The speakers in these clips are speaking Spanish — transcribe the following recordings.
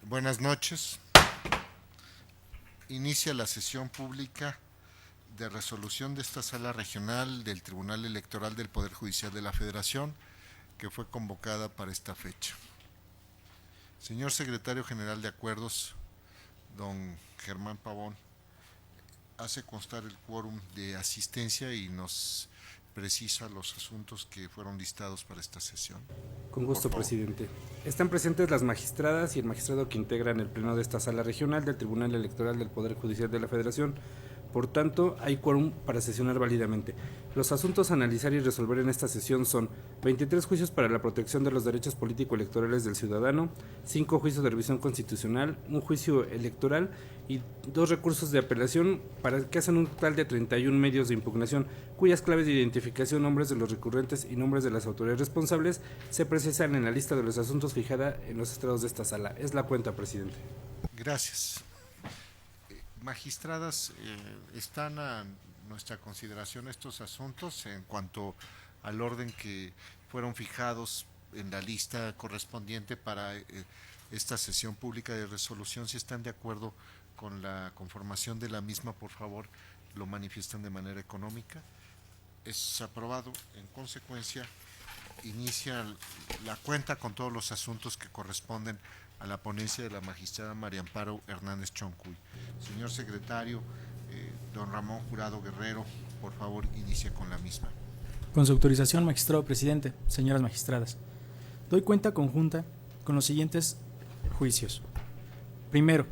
Buenas noches. Inicia la sesión pública de resolución de esta sala regional del Tribunal Electoral del Poder Judicial de la Federación, que fue convocada para esta fecha. Señor Secretario General de Acuerdos, don Germán Pavón, hace constar el quórum de asistencia y nos precisa los asuntos que fueron listados para esta sesión. Con gusto, presidente. Están presentes las magistradas y el magistrado que integran el pleno de esta sala regional del Tribunal Electoral del Poder Judicial de la Federación. Por tanto, hay quórum para sesionar válidamente. Los asuntos a analizar y resolver en esta sesión son 23 juicios para la protección de los derechos político-electorales del ciudadano, 5 juicios de revisión constitucional, un juicio electoral y 2 recursos de apelación, para que hacen un total de 31 medios de impugnación, cuyas claves de identificación, nombres de los recurrentes y nombres de las autoridades responsables se precisan en la lista de los asuntos fijada en los estrados de esta sala. Es la cuenta, presidente. Gracias. Magistradas, están a nuestra consideración estos asuntos en cuanto al orden que fueron fijados en la lista correspondiente para esta sesión pública de resolución. Si están de acuerdo con la conformación de la misma, por favor, lo manifiestan de manera económica. Es aprobado. En consecuencia, inicia la cuenta con todos los asuntos que corresponden a la ponencia de la magistrada María Amparo Hernández Choncuy. Señor secretario, don Ramón Jurado Guerrero, por favor, inicia con la misma. Con su autorización, magistrado presidente, señoras magistradas, doy cuenta conjunta con los siguientes juicios. Primero,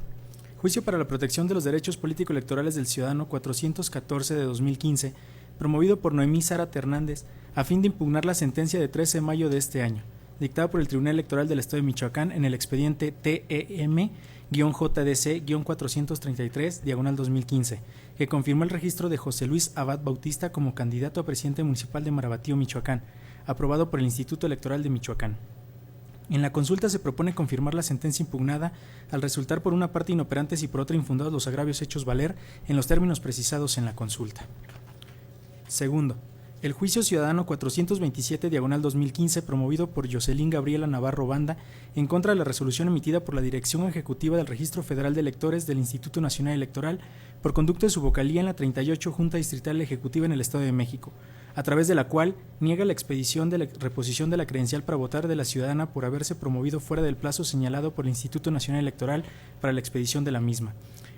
juicio para la protección de los derechos político-electorales del ciudadano 414 de 2015, promovido por Noemí Zárate Hernández, a fin de impugnar la sentencia de 13 de mayo de este año, dictada por el Tribunal Electoral del Estado de Michoacán en el expediente TEM-JDC-433-2015, que confirmó el registro de José Luis Abad Bautista como candidato a presidente municipal de Marabatío, Michoacán, aprobado por el Instituto Electoral de Michoacán. En la consulta se propone confirmar la sentencia impugnada al resultar por una parte inoperantes y por otra infundados los agravios hechos valer en los términos precisados en la consulta. Segundo, el juicio ciudadano 427/2015 promovido por Jocelyn Gabriela Navarro Banda en contra de la resolución emitida por la Dirección Ejecutiva del Registro Federal de Electores del Instituto Nacional Electoral por conducto de su vocalía en la 38 Junta Distrital Ejecutiva en el Estado de México, a través de la cual niega la expedición de la reposición de la credencial para votar de la ciudadana por haberse promovido fuera del plazo señalado por el Instituto Nacional Electoral para la expedición de la misma.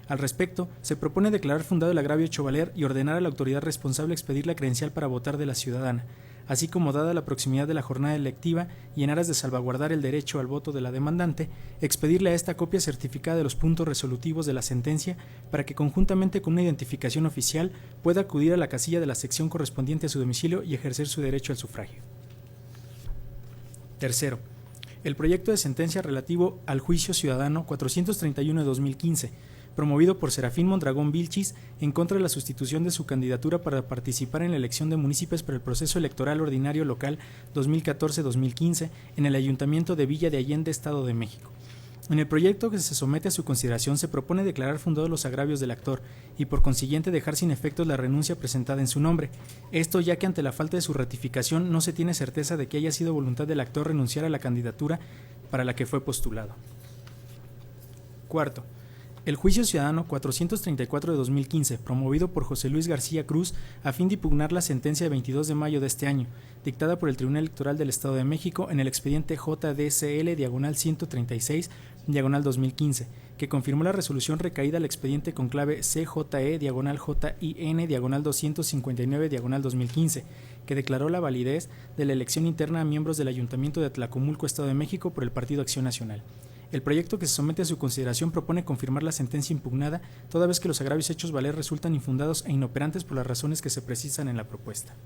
Al respecto, se propone declarar fundado el agravio hecho valer y ordenar a la autoridad responsable expedir la credencial para votar de la ciudadana, así como dada la proximidad de la jornada electiva y en aras de salvaguardar el derecho al voto de la demandante, expedirle a esta copia certificada de los puntos resolutivos de la sentencia para que conjuntamente con una identificación oficial pueda acudir a la casilla de la sección correspondiente a su domicilio y ejercer su derecho al sufragio. Tercero, el proyecto de sentencia relativo al juicio ciudadano 431 de 2015, promovido por Serafín Mondragón Vilchis en contra de la sustitución de su candidatura para participar en la elección de municipios para el proceso electoral ordinario local 2014-2015 en el Ayuntamiento de Villa de Allende, Estado de México. En el proyecto que se somete a su consideración se propone declarar fundados los agravios del actor y por consiguiente dejar sin efectos la renuncia presentada en su nombre. Esto ya que ante la falta de su ratificación no se tiene certeza de que haya sido voluntad del actor renunciar a la candidatura para la que fue postulado. Cuarto, el juicio ciudadano 434 de 2015, promovido por José Luis García Cruz a fin de impugnar la sentencia de 22 de mayo de este año, dictada por el Tribunal Electoral del Estado de México en el expediente JDCL/10036/2015, que confirmó la resolución recaída al expediente con clave CJE/JIN/259/2015, que declaró la validez de la elección interna a miembros del Ayuntamiento de Atlacomulco, Estado de México, por el Partido Acción Nacional. El proyecto que se somete a su consideración propone confirmar la sentencia impugnada, toda vez que los agravios hechos valer resultan infundados e inoperantes por las razones que se precisan en la propuesta.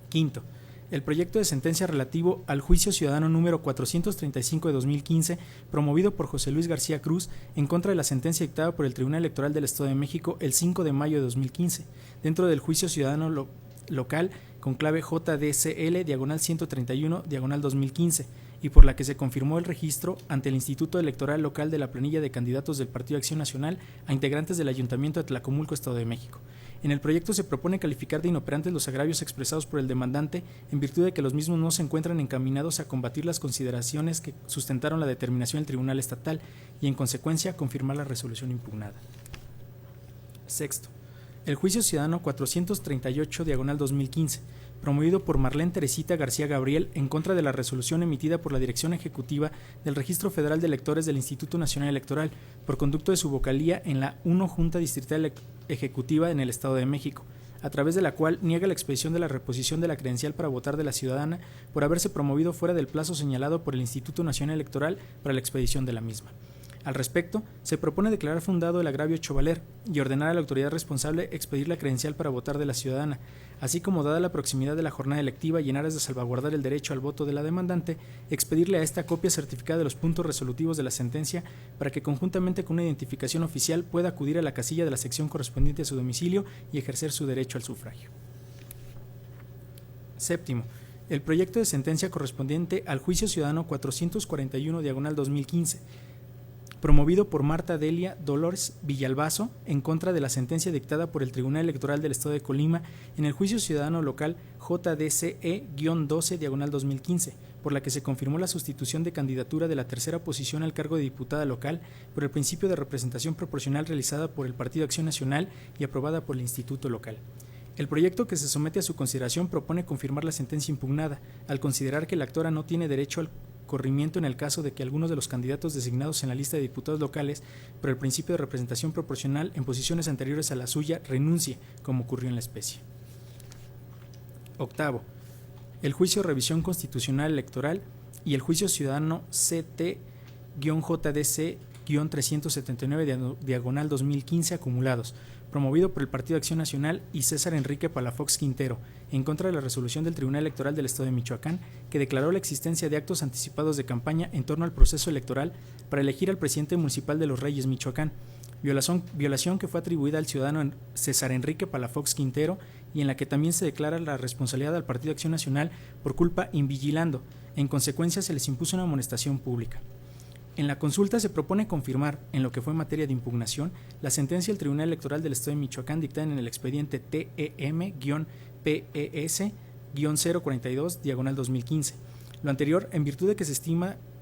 Quinto, el proyecto de sentencia relativo al juicio ciudadano número 435 de 2015, promovido por José Luis García Cruz en contra de la sentencia dictada por el Tribunal Electoral del Estado de México el 5 de mayo de 2015, dentro del juicio ciudadano local con clave JDCL/131/2015, y por la que se confirmó el registro ante el Instituto Electoral Local de la planilla de candidatos del Partido Acción Nacional a integrantes del Ayuntamiento de Atlacomulco, Estado de México. En el proyecto se propone calificar de inoperantes los agravios expresados por el demandante en virtud de que los mismos no se encuentran encaminados a combatir las consideraciones que sustentaron la determinación del Tribunal Estatal y, en consecuencia, confirmar la resolución impugnada. Sexto, el juicio ciudadano 438/2015, promovido por Marlene Teresita García Gabriel en contra de la resolución emitida por la Dirección Ejecutiva del Registro Federal de Electores del Instituto Nacional Electoral por conducto de su vocalía en la 1 Junta Distrital Ejecutiva en el Estado de México, a través de la cual niega la expedición de la reposición de la credencial para votar de la ciudadana por haberse promovido fuera del plazo señalado por el Instituto Nacional Electoral para la expedición de la misma. Al respecto, se propone declarar fundado el agravio hecho valer y ordenar a la autoridad responsable expedir la credencial para votar de la ciudadana, así como, dada la proximidad de la jornada electiva y en aras de salvaguardar el derecho al voto de la demandante, expedirle a esta copia certificada de los puntos resolutivos de la sentencia para que, conjuntamente con una identificación oficial, pueda acudir a la casilla de la sección correspondiente a su domicilio y ejercer su derecho al sufragio. Séptimo, el proyecto de sentencia correspondiente al juicio ciudadano 441/2015, promovido por Marta Delia Dolores Villalbazo en contra de la sentencia dictada por el Tribunal Electoral del Estado de Colima en el juicio ciudadano local JDCE-12/2015, por la que se confirmó la sustitución de candidatura de la tercera posición al cargo de diputada local por el principio de representación proporcional realizada por el Partido Acción Nacional y aprobada por el Instituto Local. El proyecto que se somete a su consideración propone confirmar la sentencia impugnada, al considerar que la actora no tiene derecho al corrimiento en el caso de que algunos de los candidatos designados en la lista de diputados locales por el principio de representación proporcional en posiciones anteriores a la suya renuncie, como ocurrió en la especie. Octavo, el juicio de revisión constitucional electoral y el juicio ciudadano CT-JDC-379/2015 acumulados, promovido por el Partido Acción Nacional y César Enrique Palafox Quintero, en contra de la resolución del Tribunal Electoral del Estado de Michoacán, que declaró la existencia de actos anticipados de campaña en torno al proceso electoral para elegir al presidente municipal de Los Reyes, Michoacán, violación que fue atribuida al ciudadano César Enrique Palafox Quintero y en la que también se declara la responsabilidad al Partido Acción Nacional por culpa invigilando. En consecuencia, se les impuso una amonestación pública. En la consulta se propone confirmar, en lo que fue materia de impugnación, la sentencia del Tribunal Electoral del Estado de Michoacán dictada en el expediente TEM-PES-042/2015. Lo anterior, en virtud de que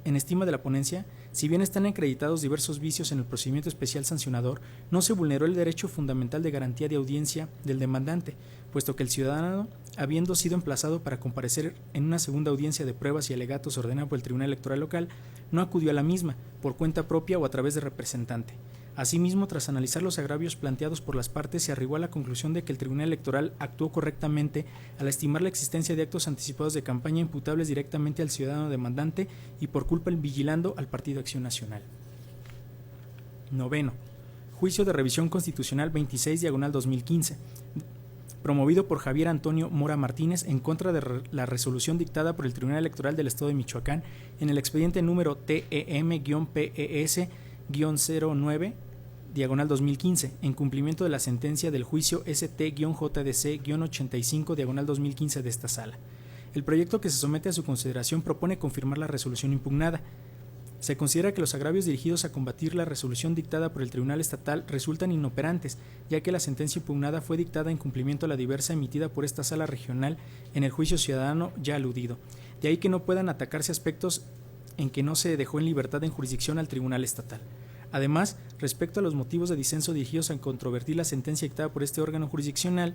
en estima de la ponencia, si bien están acreditados diversos vicios en el procedimiento especial sancionador, no se vulneró el derecho fundamental de garantía de audiencia del demandante, puesto que el ciudadano, habiendo sido emplazado para comparecer en una segunda audiencia de pruebas y alegatos ordenada por el Tribunal Electoral local, no acudió a la misma, por cuenta propia o a través de representante. Asimismo, tras analizar los agravios planteados por las partes, se arribó a la conclusión de que el Tribunal Electoral actuó correctamente al estimar la existencia de actos anticipados de campaña imputables directamente al ciudadano demandante y por culpa vigilando al Partido Acción Nacional. Noveno, juicio de revisión constitucional 26/2015, promovido por Javier Antonio Mora Martínez en contra de la resolución dictada por el Tribunal Electoral del Estado de Michoacán en el expediente número TEM-PES-09/2015, en cumplimiento de la sentencia del juicio ST-JDC-85/2015 de esta sala. El proyecto que se somete a su consideración propone confirmar la resolución impugnada. Se considera que los agravios dirigidos a combatir la resolución dictada por el Tribunal Estatal resultan inoperantes, ya que la sentencia impugnada fue dictada en cumplimiento a la diversa emitida por esta sala regional en el juicio ciudadano ya aludido. De ahí que no puedan atacarse aspectos en que no se dejó en libertad en jurisdicción al Tribunal Estatal. Además, respecto a los motivos de disenso dirigidos a controvertir la sentencia dictada por este órgano jurisdiccional,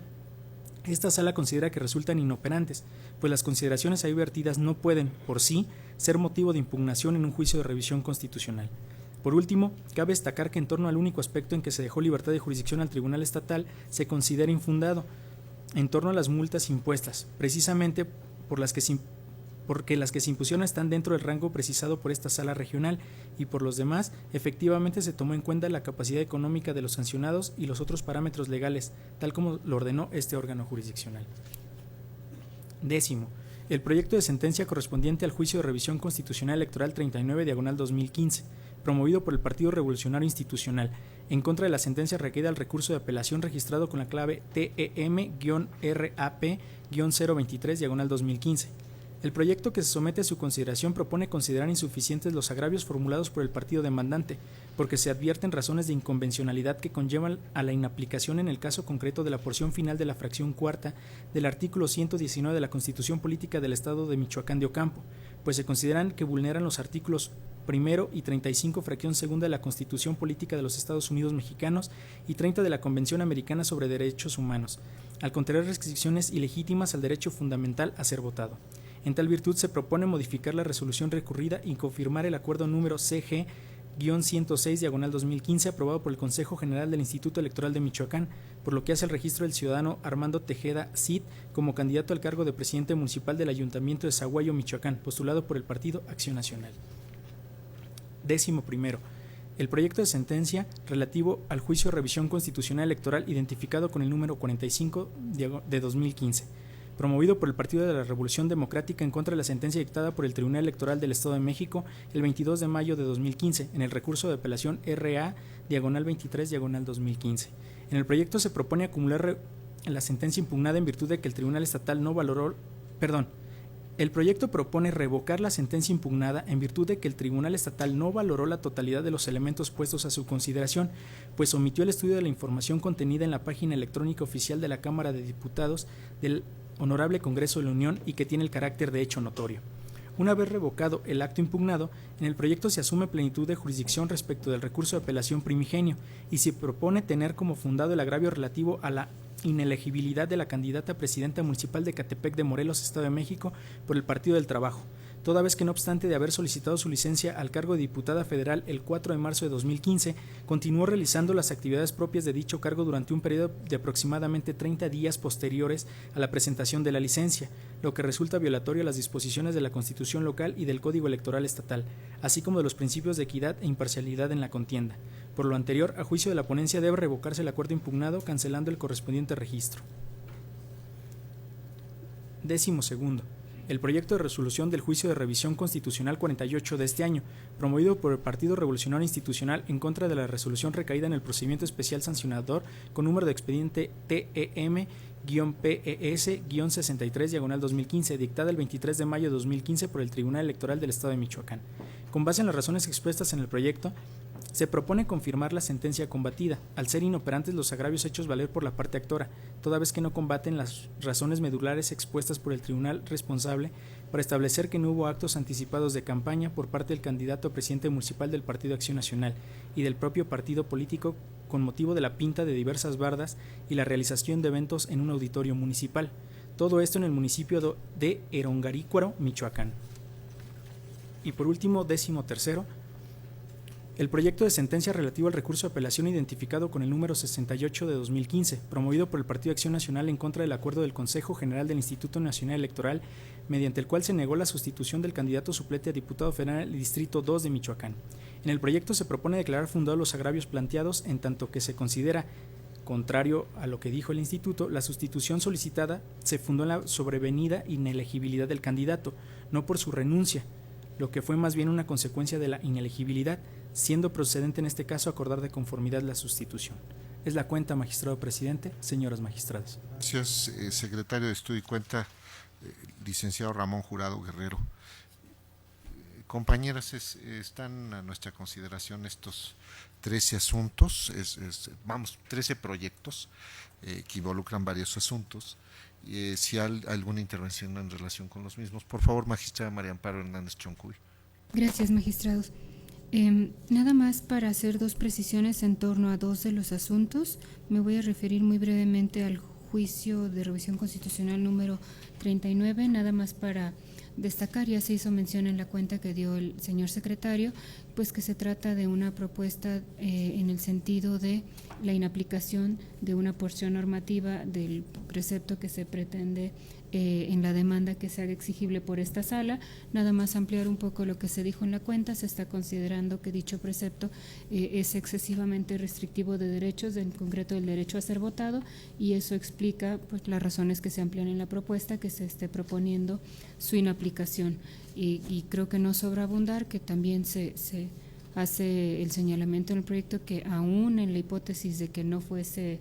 esta sala considera que resultan inoperantes, pues las consideraciones ahí vertidas no pueden, por sí, ser motivo de impugnación en un juicio de revisión constitucional. Por último, cabe destacar que en torno al único aspecto en que se dejó libertad de jurisdicción al Tribunal Estatal se considera infundado, en torno a las multas impuestas, precisamente porque las que se impusieron están dentro del rango precisado por esta sala regional y por los demás, efectivamente se tomó en cuenta la capacidad económica de los sancionados y los otros parámetros legales, tal como lo ordenó este órgano jurisdiccional. Décimo, el proyecto de sentencia correspondiente al juicio de revisión constitucional electoral 39/2015, promovido por el Partido Revolucionario Institucional, en contra de la sentencia requerida al recurso de apelación registrado con la clave TEM-RAP-023/2015. El proyecto que se somete a su consideración propone considerar insuficientes los agravios formulados por el partido demandante, porque se advierten razones de inconvencionalidad que conllevan a la inaplicación en el caso concreto de la porción final de la fracción cuarta del artículo 119 de la Constitución Política del Estado de Michoacán de Ocampo, pues se consideran que vulneran los artículos primero y 35 fracción segunda de la Constitución Política de los Estados Unidos Mexicanos y 30 de la Convención Americana sobre Derechos Humanos, al contener restricciones ilegítimas al derecho fundamental a ser votado. En tal virtud se propone modificar la resolución recurrida y confirmar el acuerdo número CG-106/2015 aprobado por el Consejo General del Instituto Electoral de Michoacán, por lo que hace el registro del ciudadano Armando Tejeda Cid como candidato al cargo de presidente municipal del Ayuntamiento de Zaguayo, Michoacán, postulado por el Partido Acción Nacional. 11. El proyecto de sentencia relativo al juicio de revisión constitucional electoral identificado con el número 45 de 2015, promovido por el Partido de la Revolución Democrática en contra de la sentencia dictada por el Tribunal Electoral del Estado de México el 22 de mayo de 2015 en el recurso de apelación RA-23-2015. En el proyecto se propone acumular la sentencia impugnada en virtud de que el Tribunal Estatal no valoró, el proyecto propone revocar la sentencia impugnada en virtud de que el Tribunal Estatal no valoró la totalidad de los elementos puestos a su consideración, pues omitió el estudio de la información contenida en la página electrónica oficial de la Cámara de Diputados del Honorable Congreso de la Unión y que tiene el carácter de hecho notorio. Una vez revocado el acto impugnado, en el proyecto se asume plenitud de jurisdicción respecto del recurso de apelación primigenio y se propone tener como fundado el agravio relativo a la inelegibilidad de la candidata a presidenta municipal de Catepec de Morelos, Estado de México, por el Partido del Trabajo, toda vez que no obstante de haber solicitado su licencia al cargo de diputada federal el 4 de marzo de 2015, continuó realizando las actividades propias de dicho cargo durante un periodo de aproximadamente 30 días posteriores a la presentación de la licencia, lo que resulta violatorio a las disposiciones de la Constitución local y del Código Electoral Estatal, así como de los principios de equidad e imparcialidad en la contienda. Por lo anterior, a juicio de la ponencia debe revocarse el acuerdo impugnado, cancelando el correspondiente registro. 12. El proyecto de resolución del juicio de revisión constitucional 48 de este año, promovido por el Partido Revolucionario Institucional en contra de la resolución recaída en el procedimiento especial sancionador con número de expediente TEM-PES-63/2015, dictada el 23 de mayo de 2015 por el Tribunal Electoral del Estado de Michoacán. Con base en las razones expuestas en el proyecto, se propone confirmar la sentencia combatida, al ser inoperantes los agravios hechos valer por la parte actora, toda vez que no combaten las razones medulares expuestas por el tribunal responsable para establecer que no hubo actos anticipados de campaña por parte del candidato a presidente municipal del Partido Acción Nacional y del propio partido político con motivo de la pinta de diversas bardas y la realización de eventos en un auditorio municipal. Todo esto en el municipio de Erongarícuaro, Michoacán. Y por último, 13. El proyecto de sentencia relativo al recurso de apelación identificado con el número 68 de 2015, promovido por el Partido Acción Nacional en contra del acuerdo del Consejo General del Instituto Nacional Electoral, mediante el cual se negó la sustitución del candidato suplente a diputado federal del Distrito 2 de Michoacán. En el proyecto se propone declarar fundados los agravios planteados en tanto que se considera, contrario a lo que dijo el instituto, la sustitución solicitada se fundó en la sobrevenida inelegibilidad del candidato, no por su renuncia, lo que fue más bien una consecuencia de la inelegibilidad, siendo procedente en este caso acordar de conformidad la sustitución. Es la cuenta, magistrado presidente, señoras magistradas. Gracias, secretario de Estudio y Cuenta, licenciado Ramón Jurado Guerrero. Compañeras, están a nuestra consideración estos 13 asuntos, 13 proyectos que involucran varios asuntos. Si hay alguna intervención en relación con los mismos, por favor, magistrada María Amparo Hernández Choncuy. Gracias, magistrados. Nada más para hacer dos precisiones en torno a dos de los asuntos. Me voy a referir muy brevemente al juicio de revisión constitucional número 39, nada más para destacar, ya se hizo mención en la cuenta que dio el señor secretario, pues que se trata de una propuesta en el sentido de la inaplicación de una porción normativa del precepto que se pretende en la demanda que se haga exigible por esta sala. Nada más ampliar un poco lo que se dijo en la cuenta, se está considerando que dicho precepto es excesivamente restrictivo de derechos, en concreto el derecho a ser votado, y eso explica pues las razones que se amplían en la propuesta, que se esté proponiendo su inaplicación. Y creo que no sobra abundar que también se hace el señalamiento en el proyecto que aún en la hipótesis de que no fuese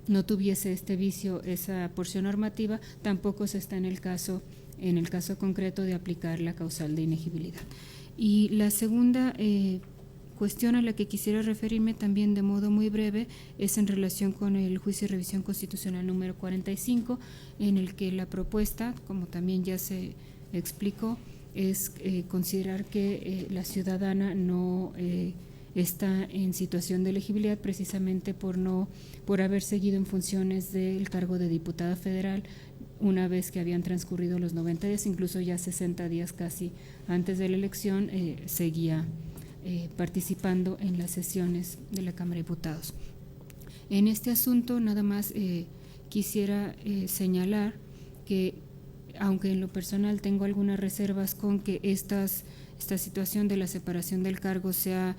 no tuviese este vicio esa porción normativa, tampoco se está en el caso concreto de aplicar la causal de inegibilidad. Y la segunda cuestión a la que quisiera referirme también de modo muy breve es en relación con el juicio de revisión constitucional número 45, en el que la propuesta, como también ya se explicó, es considerar que la ciudadana no está en situación de elegibilidad precisamente por haber seguido en funciones del cargo de diputada federal una vez que habían transcurrido los 90 días, incluso ya 60 días casi antes de la elección, seguía participando en las sesiones de la Cámara de Diputados. En este asunto nada más quisiera señalar que, aunque en lo personal tengo algunas reservas con que esta situación de la separación del cargo sea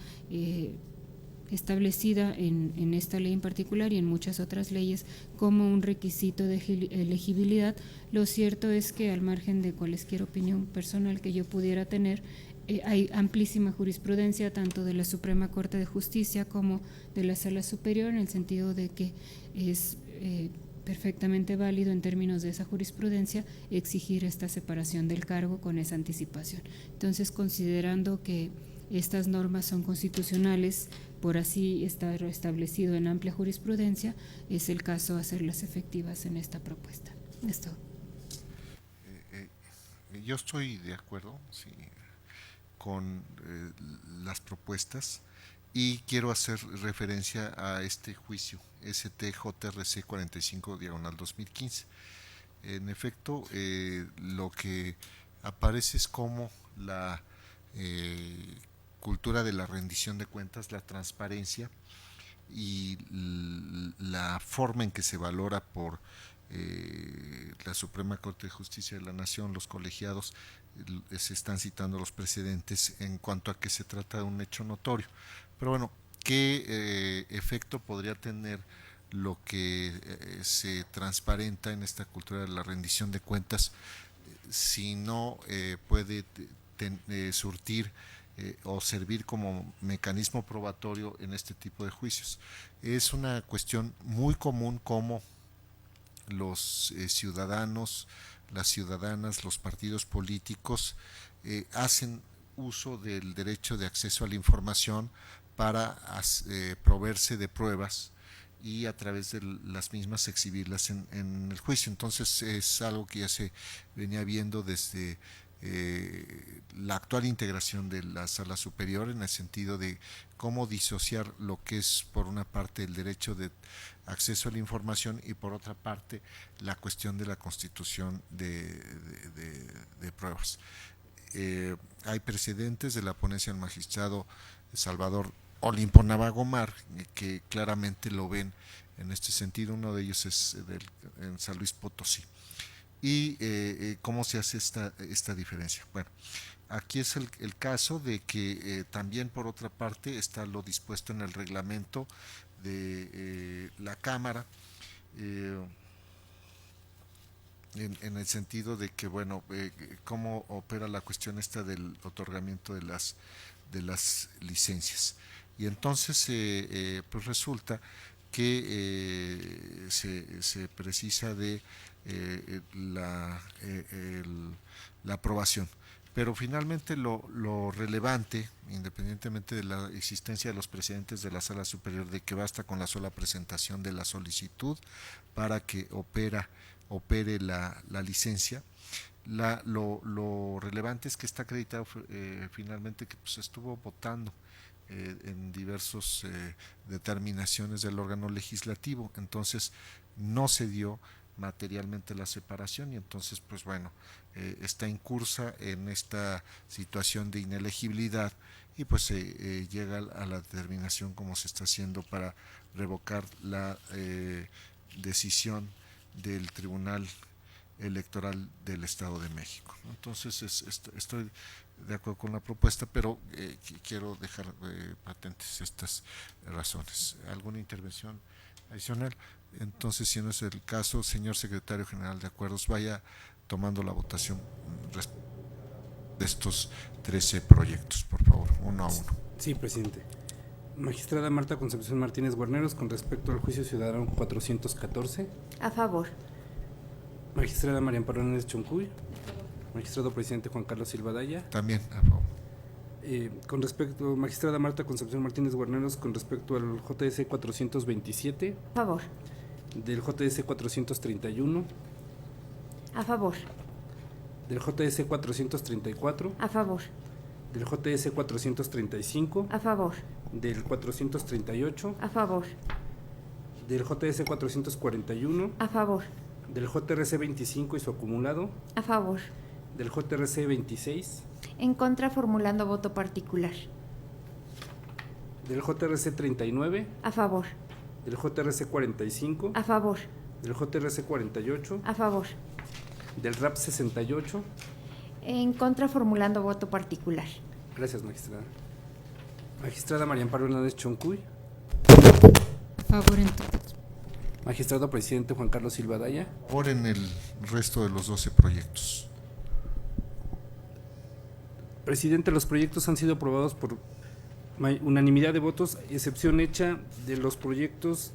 establecida en esta ley en particular y en muchas otras leyes como un requisito de elegibilidad, lo cierto es que, al margen de cualquier opinión personal que yo pudiera tener, hay amplísima jurisprudencia tanto de la Suprema Corte de Justicia como de la Sala Superior, en el sentido de que es perfectamente válido en términos de esa jurisprudencia exigir esta separación del cargo con esa anticipación. Entonces, considerando que estas normas son constitucionales, por así estar establecido en amplia jurisprudencia, es el caso hacerlas efectivas en esta propuesta. Esto. Yo estoy de acuerdo, sí, con las propuestas, y quiero hacer referencia a este juicio STJRC 45/2015. En efecto, lo que aparece es como la cultura de la rendición de cuentas, la transparencia y la forma en que se valora por la Suprema Corte de Justicia de la Nación, los colegiados, se están citando los precedentes en cuanto a que se trata de un hecho notorio. Pero bueno, ¿qué efecto podría tener lo que se transparenta en esta cultura de la rendición de cuentas si no puede surtir o servir como mecanismo probatorio en este tipo de juicios? Es una cuestión muy común como los ciudadanos, las ciudadanas, los partidos políticos hacen uso del derecho de acceso a la información para proveerse de pruebas y a través de las mismas exhibirlas en el juicio. Entonces es algo que ya se venía viendo desde la actual integración de la Sala Superior, en el sentido de cómo disociar lo que es, por una parte, el derecho de acceso a la información y, por otra parte, la cuestión de la constitución de pruebas. Hay precedentes de la ponencia del magistrado Salvador Olimpo Navagomar que claramente lo ven en este sentido. Uno de ellos es en San Luis Potosí. ¿Y cómo se hace esta diferencia? Bueno, aquí es el caso de que también, por otra parte, está lo dispuesto en el reglamento de la Cámara, en el sentido de que, bueno, cómo opera la cuestión esta del otorgamiento de las licencias. Y entonces pues resulta que se precisa de la aprobación. Pero finalmente lo relevante, independientemente de la existencia de los precedentes de la Sala Superior, de que basta con la sola presentación de la solicitud para que opere la licencia, lo relevante es que está acreditado finalmente que pues, estuvo votando en diversas determinaciones del órgano legislativo. Entonces no se dio materialmente la separación y entonces pues bueno, está incursa en esta situación de inelegibilidad y pues se llega a la determinación, como se está haciendo, para revocar la decisión del Tribunal Electoral del Estado de México. Entonces estoy de acuerdo con la propuesta, pero quiero dejar patentes estas razones. ¿Alguna intervención adicional? Entonces, si no es el caso, señor secretario general de Acuerdos, vaya tomando la votación de estos 13 proyectos, por favor, uno a uno. Sí, presidente. Magistrada Marta Concepción Martínez Guarneros, con respecto al juicio ciudadano 414. A favor. Magistrada María Amparo Hernández Choncuy. Magistrado presidente Juan Carlos Silva Daya. También a favor. Con respecto, magistrada Marta Concepción Martínez Guarneros, con respecto al JS 427, A favor. del JS 431, A favor. del JS 434, A favor. del JS 435, A favor. del 438, A favor. del JS 441, A favor. del JRC 25 y su acumulado, A favor. del JRC 26, En contra, formulando voto particular. del JRC 39, A favor. del JRC 45, A favor. del JRC 48, A favor. del RAP 68. En contra, formulando voto particular. Gracias, magistrada. Magistrada María Amparo Hernández Choncuy. A favor en todos. Magistrado presidente Juan Carlos Silva Daya. Por en el resto de los 12 proyectos. Presidente, los proyectos han sido aprobados por unanimidad de votos, excepción hecha de los proyectos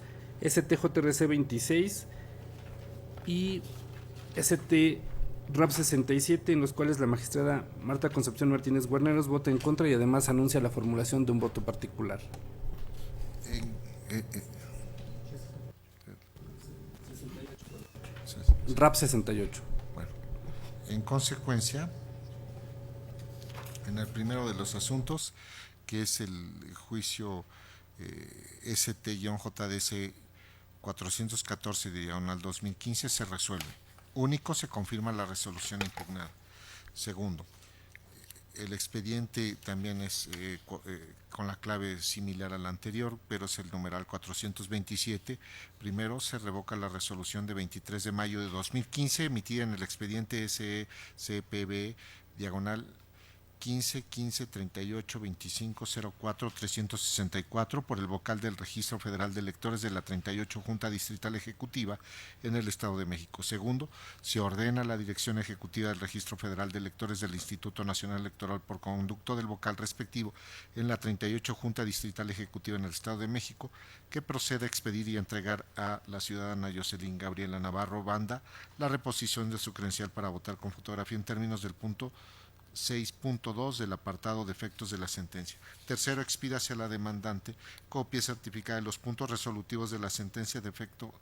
STJRC 26 y ST-RAP 67, en los cuales la magistrada Marta Concepción Martínez Guarneros vota en contra y además anuncia la formulación de un voto particular. RAP 68. Bueno, en consecuencia, en el primero de los asuntos, que es el juicio ST-JDC 414/2015, se resuelve. Único, se confirma la resolución impugnada. Segundo, el expediente también es con la clave similar a la anterior, pero es el numeral 427. Primero, se revoca la resolución de 23 de mayo de 2015 emitida en el expediente SECPB diagonal 15 15 38 25 04 364 por el vocal del Registro Federal de Electores de la 38 Junta Distrital Ejecutiva en el Estado de México. Segundo, se ordena a la Dirección Ejecutiva del Registro Federal de Electores del Instituto Nacional Electoral por conducto del vocal respectivo en la 38 Junta Distrital Ejecutiva en el Estado de México que proceda a expedir y entregar a la ciudadana Jocelyn Gabriela Navarro Banda la reposición de su credencial para votar con fotografía en términos del punto 6.2 del apartado de efectos de la sentencia. Tercero, expídase a la demandante copia certificada de los puntos resolutivos de la sentencia de efecto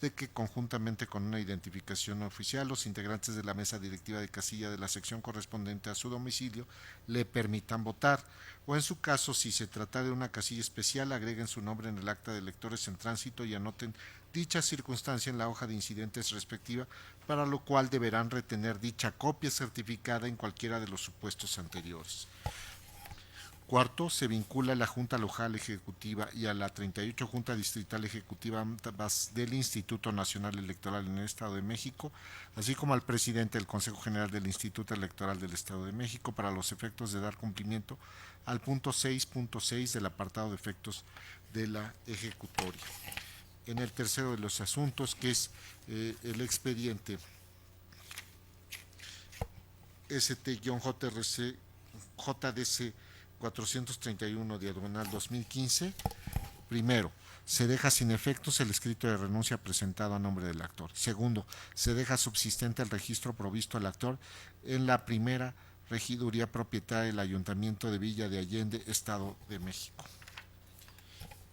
de que conjuntamente con una identificación oficial los integrantes de la mesa directiva de casilla de la sección correspondiente a su domicilio le permitan votar, o en su caso, si se trata de una casilla especial, agreguen su nombre en el acta de electores en tránsito y anoten dicha circunstancia en la hoja de incidentes respectiva, para lo cual deberán retener dicha copia certificada en cualquiera de los supuestos anteriores. Cuarto, se vincula a la Junta Local Ejecutiva y a la 38 Junta Distrital Ejecutiva del Instituto Nacional Electoral en el Estado de México, así como al presidente del Consejo General del Instituto Electoral del Estado de México para los efectos de dar cumplimiento al punto 6.6 del apartado de efectos de la ejecutoria. En el tercero de los asuntos, que es el expediente ST-JDC 431 diagonal 2015, primero, se deja sin efectos el escrito de renuncia presentado a nombre del actor. Segundo, se deja subsistente el registro provisto al actor en la primera regiduría propietaria del Ayuntamiento de Villa de Allende, Estado de México.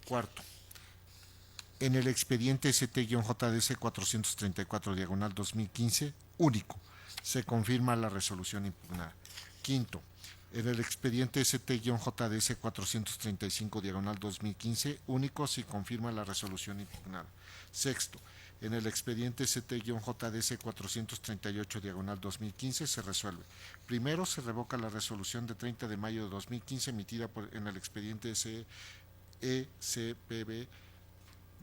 Cuarto, en el expediente ST-JDC 434 diagonal 2015, único, se confirma la resolución impugnada. Quinto, en el expediente ST-JDC 435 diagonal 2015, único, se confirma la resolución impugnada. Sexto, en el expediente ST-JDC 438 diagonal 2015 se resuelve. Primero, se revoca la resolución de 30 de mayo de 2015 emitida en el expediente SECPB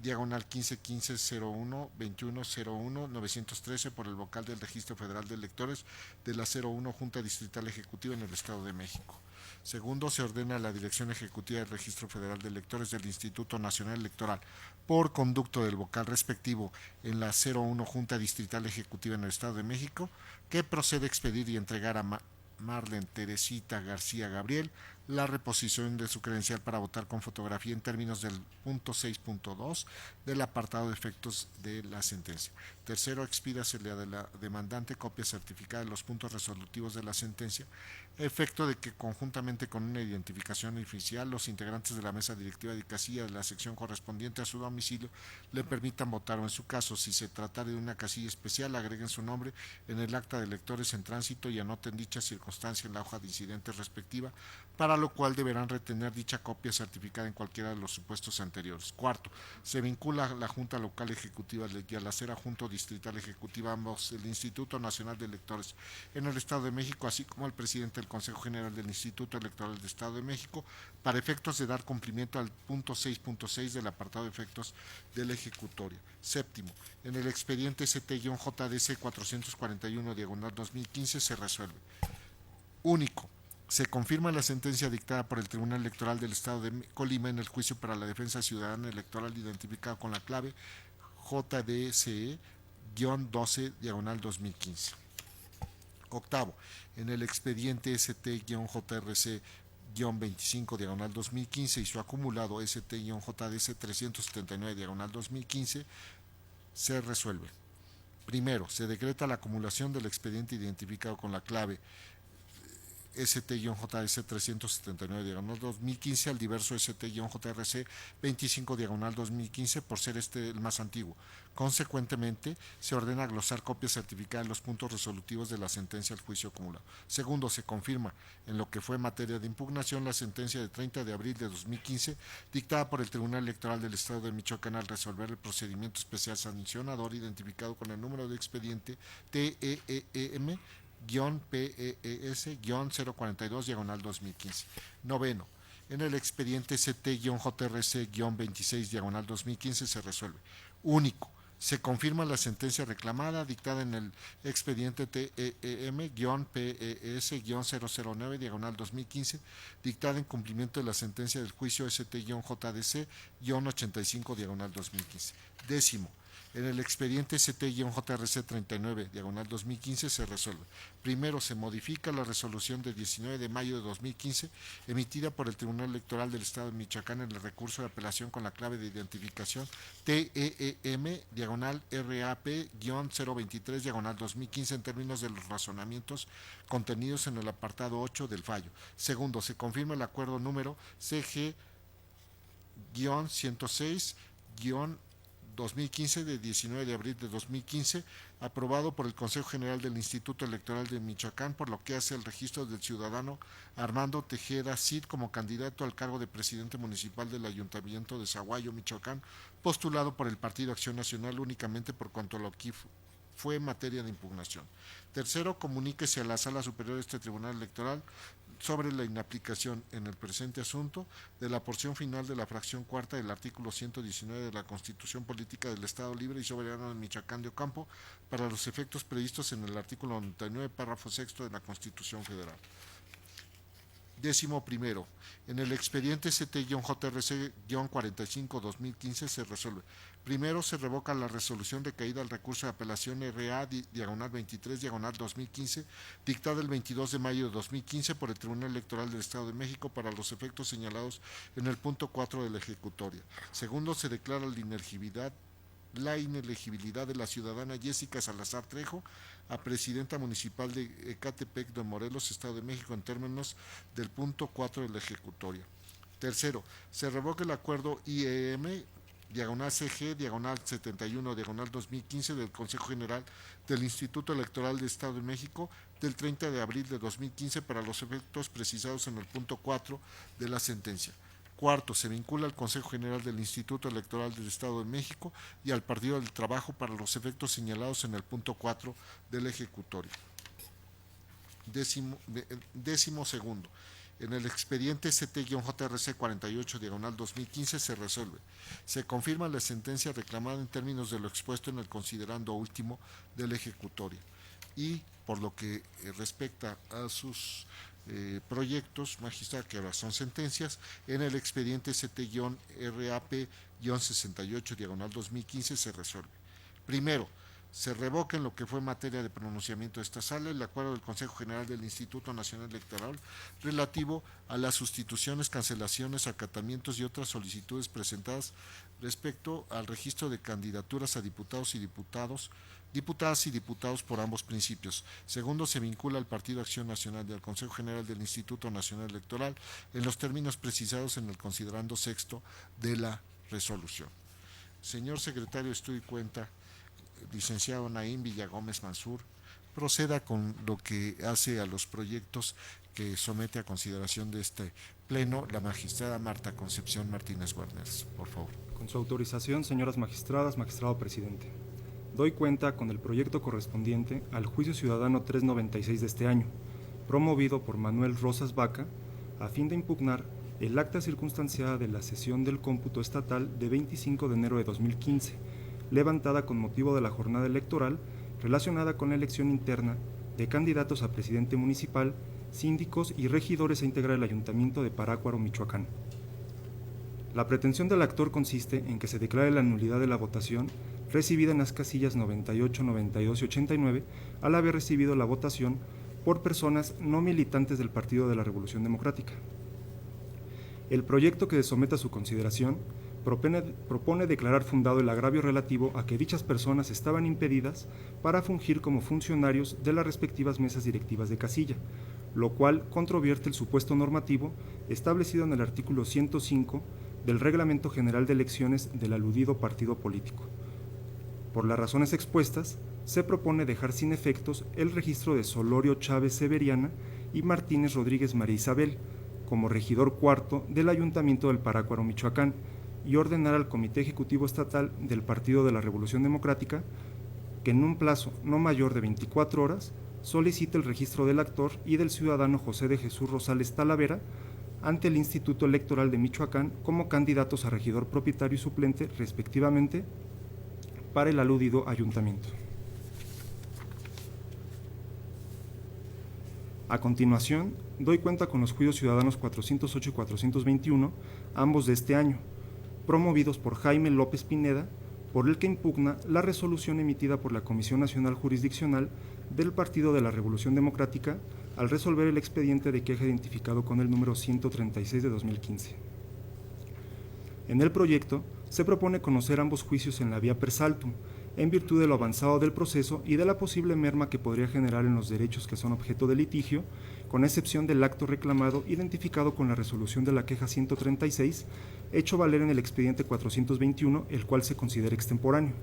diagonal 15-15-01-21-01-913 por el vocal del Registro Federal de Electores de la 01 Junta Distrital Ejecutiva en el Estado de México. Segundo, se ordena a la Dirección Ejecutiva del Registro Federal de Electores del Instituto Nacional Electoral por conducto del vocal respectivo en la 01 Junta Distrital Ejecutiva en el Estado de México que procede a expedir y entregar a Marlene Teresita García Gabriel la reposición de su credencial para votar con fotografía en términos del punto 6.2 del apartado de efectos de la sentencia. Tercero, expídasele a la demandante copia certificada de los puntos resolutivos de la sentencia, efecto de que conjuntamente con una identificación oficial los integrantes de la mesa directiva de casilla de la sección correspondiente a su domicilio le permitan votar, o en su caso, si se tratara de una casilla especial, agreguen su nombre en el acta de electores en tránsito y anoten dicha circunstancia en la hoja de incidentes respectiva, para lo cual deberán retener dicha copia certificada en cualquiera de los supuestos anteriores. Cuarto, se vincula a la Junta Local Ejecutiva y a la Sera Junta Distrital Ejecutiva, ambos el Instituto Nacional de Electores en el Estado de México, así como al presidente del Consejo General del Instituto Electoral del Estado de México, para efectos de dar cumplimiento al punto 6.6 del apartado de efectos del ejecutorio. Séptimo, en el expediente ST-JDC 441/2015 se resuelve. Único. Se confirma la sentencia dictada por el Tribunal Electoral del Estado de Colima en el juicio para la defensa ciudadana electoral identificado con la clave JDCE-12/2015. Octavo, en el expediente ST-JRC-25/2015 y su acumulado ST-JDC 379/2015 se resuelve. Primero, se decreta la acumulación del expediente identificado con la clave ST-JS 379/2015 al diverso ST-JRC 25/2015 por ser este el más antiguo. Consecuentemente, se ordena glosar copia certificada de los puntos resolutivos de la sentencia al juicio acumulado. Segundo, se confirma en lo que fue materia de impugnación la sentencia de 30 de abril de 2015 dictada por el Tribunal Electoral del Estado de Michoacán al resolver el procedimiento especial sancionador identificado con el número de expediente TEEM-PES-042/2015. Noveno, en el expediente ST-JRC-26/2015 se resuelve. Único. Se confirma la sentencia reclamada dictada en el expediente TEM-PES-009/2015 dictada en cumplimiento de la sentencia del juicio ST-JDC-85/2015. Décimo, en el expediente ST-JRC 39/2015 se resuelve. Primero, se modifica la resolución de 19 de mayo de 2015 emitida por el Tribunal Electoral del Estado de Michoacán en el recurso de apelación con la clave de identificación TEM-RAP-023/2015 en términos de los razonamientos contenidos en el apartado 8 del fallo. Segundo, se confirma el acuerdo número CG-106-2015 de 19 de abril de 2015, aprobado por el Consejo General del Instituto Electoral de Michoacán, por lo que hace el registro del ciudadano Armando Tejeda Cid como candidato al cargo de presidente municipal del Ayuntamiento de Zaguayo, Michoacán, postulado por el Partido Acción Nacional únicamente por cuanto lo que fue materia de impugnación. Tercero, comuníquese a la Sala Superior de este Tribunal Electoral sobre la inaplicación en el presente asunto de la porción final de la fracción cuarta del artículo 119 de la Constitución Política del Estado Libre y Soberano de Michoacán de Ocampo para los efectos previstos en el artículo 99, párrafo sexto de la Constitución Federal. Décimo primero, en el expediente ST-JRC-45/2015 se resuelve. Primero, se revoca la resolución recaída al recurso de apelación RA-23/2015, dictada el 22 de mayo de 2015 por el Tribunal Electoral del Estado de México para los efectos señalados en el punto 4 de la ejecutoria. Segundo, se declara la inelegibilidad de la ciudadana Jessica Salazar Trejo a presidenta municipal de Ecatepec de Morelos, Estado de México, en términos del punto 4 de la ejecutoria. Tercero, se revoca el acuerdo IEM-CG-71-2015 del Consejo General del Instituto Electoral del Estado de México del 30 de abril de 2015 para los efectos precisados en el punto 4 de la sentencia. Cuarto, se vincula al Consejo General del Instituto Electoral del Estado de México y al Partido del Trabajo para los efectos señalados en el punto 4 del ejecutorio. Décimo segundo, en el expediente ST-JRC 48/2015 se resuelve. Se confirma la sentencia reclamada en términos de lo expuesto en el considerando último del ejecutorio. Y por lo que respecta a sus proyectos, magistrada, que ahora son sentencias, en el expediente ST-RAP-68/2015 se resuelve. Primero, se revoca en lo que fue materia de pronunciamiento de esta sala el acuerdo del Consejo General del Instituto Nacional Electoral relativo a las sustituciones, cancelaciones, acatamientos y otras solicitudes presentadas respecto al registro de candidaturas a diputadas y diputados por ambos principios. Segundo, se vincula al Partido Acción Nacional y al Consejo General del Instituto Nacional Electoral en los términos precisados en el considerando sexto de la resolución. Señor secretario, estoy y cuenta, licenciado Naim Villagómez Mansur, proceda con lo que hace a los proyectos que somete a consideración de este pleno la magistrada Marta Concepción Martínez Guarneros, por favor. Con su autorización, señoras magistradas, magistrado presidente, doy cuenta con el proyecto correspondiente al juicio ciudadano 396 de este año, promovido por Manuel Rosas Vaca, a fin de impugnar el acta circunstanciada de la sesión del cómputo estatal de 25 de enero de 2015, levantada con motivo de la jornada electoral relacionada con la elección interna de candidatos a presidente municipal, síndicos y regidores a integrar el Ayuntamiento de Parácuaro, Michoacán. La pretensión del actor consiste en que se declare la nulidad de la votación recibida en las casillas 98, 92 y 89 al haber recibido la votación por personas no militantes del Partido de la Revolución Democrática. El proyecto que se somete a su consideración propone declarar fundado el agravio relativo a que dichas personas estaban impedidas para fungir como funcionarios de las respectivas mesas directivas de casilla, lo cual controvierte el supuesto normativo establecido en el artículo 105 del Reglamento General de Elecciones del aludido partido político. Por las razones expuestas, se propone dejar sin efectos el registro de Solorio Chávez Severiana y Martínez Rodríguez María Isabel como regidor cuarto del Ayuntamiento del Parácuaro, Michoacán, y ordenar al Comité Ejecutivo Estatal del Partido de la Revolución Democrática que en un plazo no mayor de 24 horas solicite el registro del actor y del ciudadano José de Jesús Rosales Talavera ante el Instituto Electoral de Michoacán como candidatos a regidor propietario y suplente, respectivamente, para el aludido ayuntamiento. A continuación, doy cuenta con los juicios ciudadanos 408 y 421, ambos de este año, promovidos por Jaime López Pineda, por el que impugna la resolución emitida por la Comisión Nacional Jurisdiccional del Partido de la Revolución Democrática al resolver el expediente de queja identificado con el número 136 de 2015. En el proyecto se propone conocer ambos juicios en la vía per saltum, en virtud de lo avanzado del proceso y de la posible merma que podría generar en los derechos que son objeto de litigio, con excepción del acto reclamado identificado con la resolución de la queja 136, hecho valer en el expediente 421, el cual se considera extemporáneo.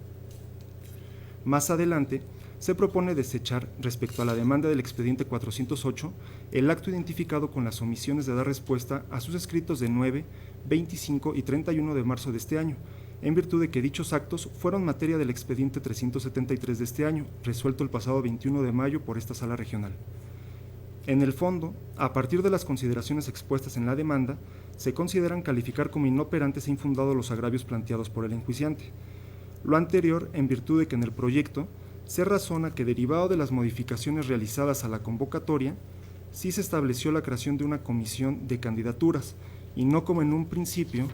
Más adelante, se propone desechar, respecto a la demanda del expediente 408, el acto identificado con las omisiones de dar respuesta a sus escritos de 9, 25 y 31 de marzo de este año, en virtud de que dichos actos fueron materia del expediente 373 de este año, resuelto el pasado 21 de mayo por esta sala regional. En el fondo, a partir de las consideraciones expuestas en la demanda, se consideran calificar como inoperantes e infundados los agravios planteados por el enjuiciante. Lo anterior, en virtud de que en el proyecto se razona que, derivado de las modificaciones realizadas a la convocatoria, sí se estableció la creación de una comisión de candidaturas, y no como en un principio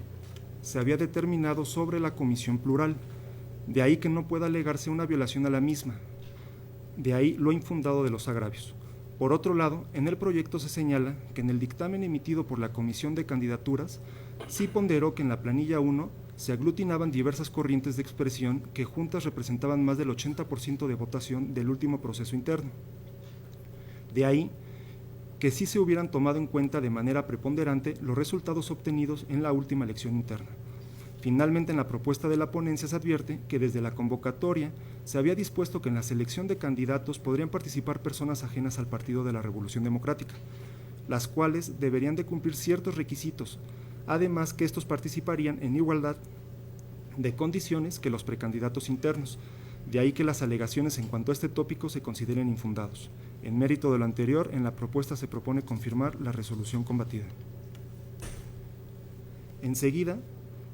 se había determinado sobre la comisión plural, de ahí que no pueda alegarse una violación a la misma, de ahí lo infundado de los agravios. Por otro lado, en el proyecto se señala que en el dictamen emitido por la Comisión de Candidaturas sí ponderó que en la planilla 1 se aglutinaban diversas corrientes de expresión que juntas representaban más del 80% de votación del último proceso interno. De ahí que sí se hubieran tomado en cuenta de manera preponderante los resultados obtenidos en la última elección interna. Finalmente, en la propuesta de la ponencia se advierte que desde la convocatoria se había dispuesto que en la selección de candidatos podrían participar personas ajenas al Partido de la Revolución Democrática, las cuales deberían de cumplir ciertos requisitos, además que estos participarían en igualdad de condiciones que los precandidatos internos, de ahí que las alegaciones en cuanto a este tópico se consideren infundados. En mérito de lo anterior, en la propuesta se propone confirmar la resolución combatida. Enseguida,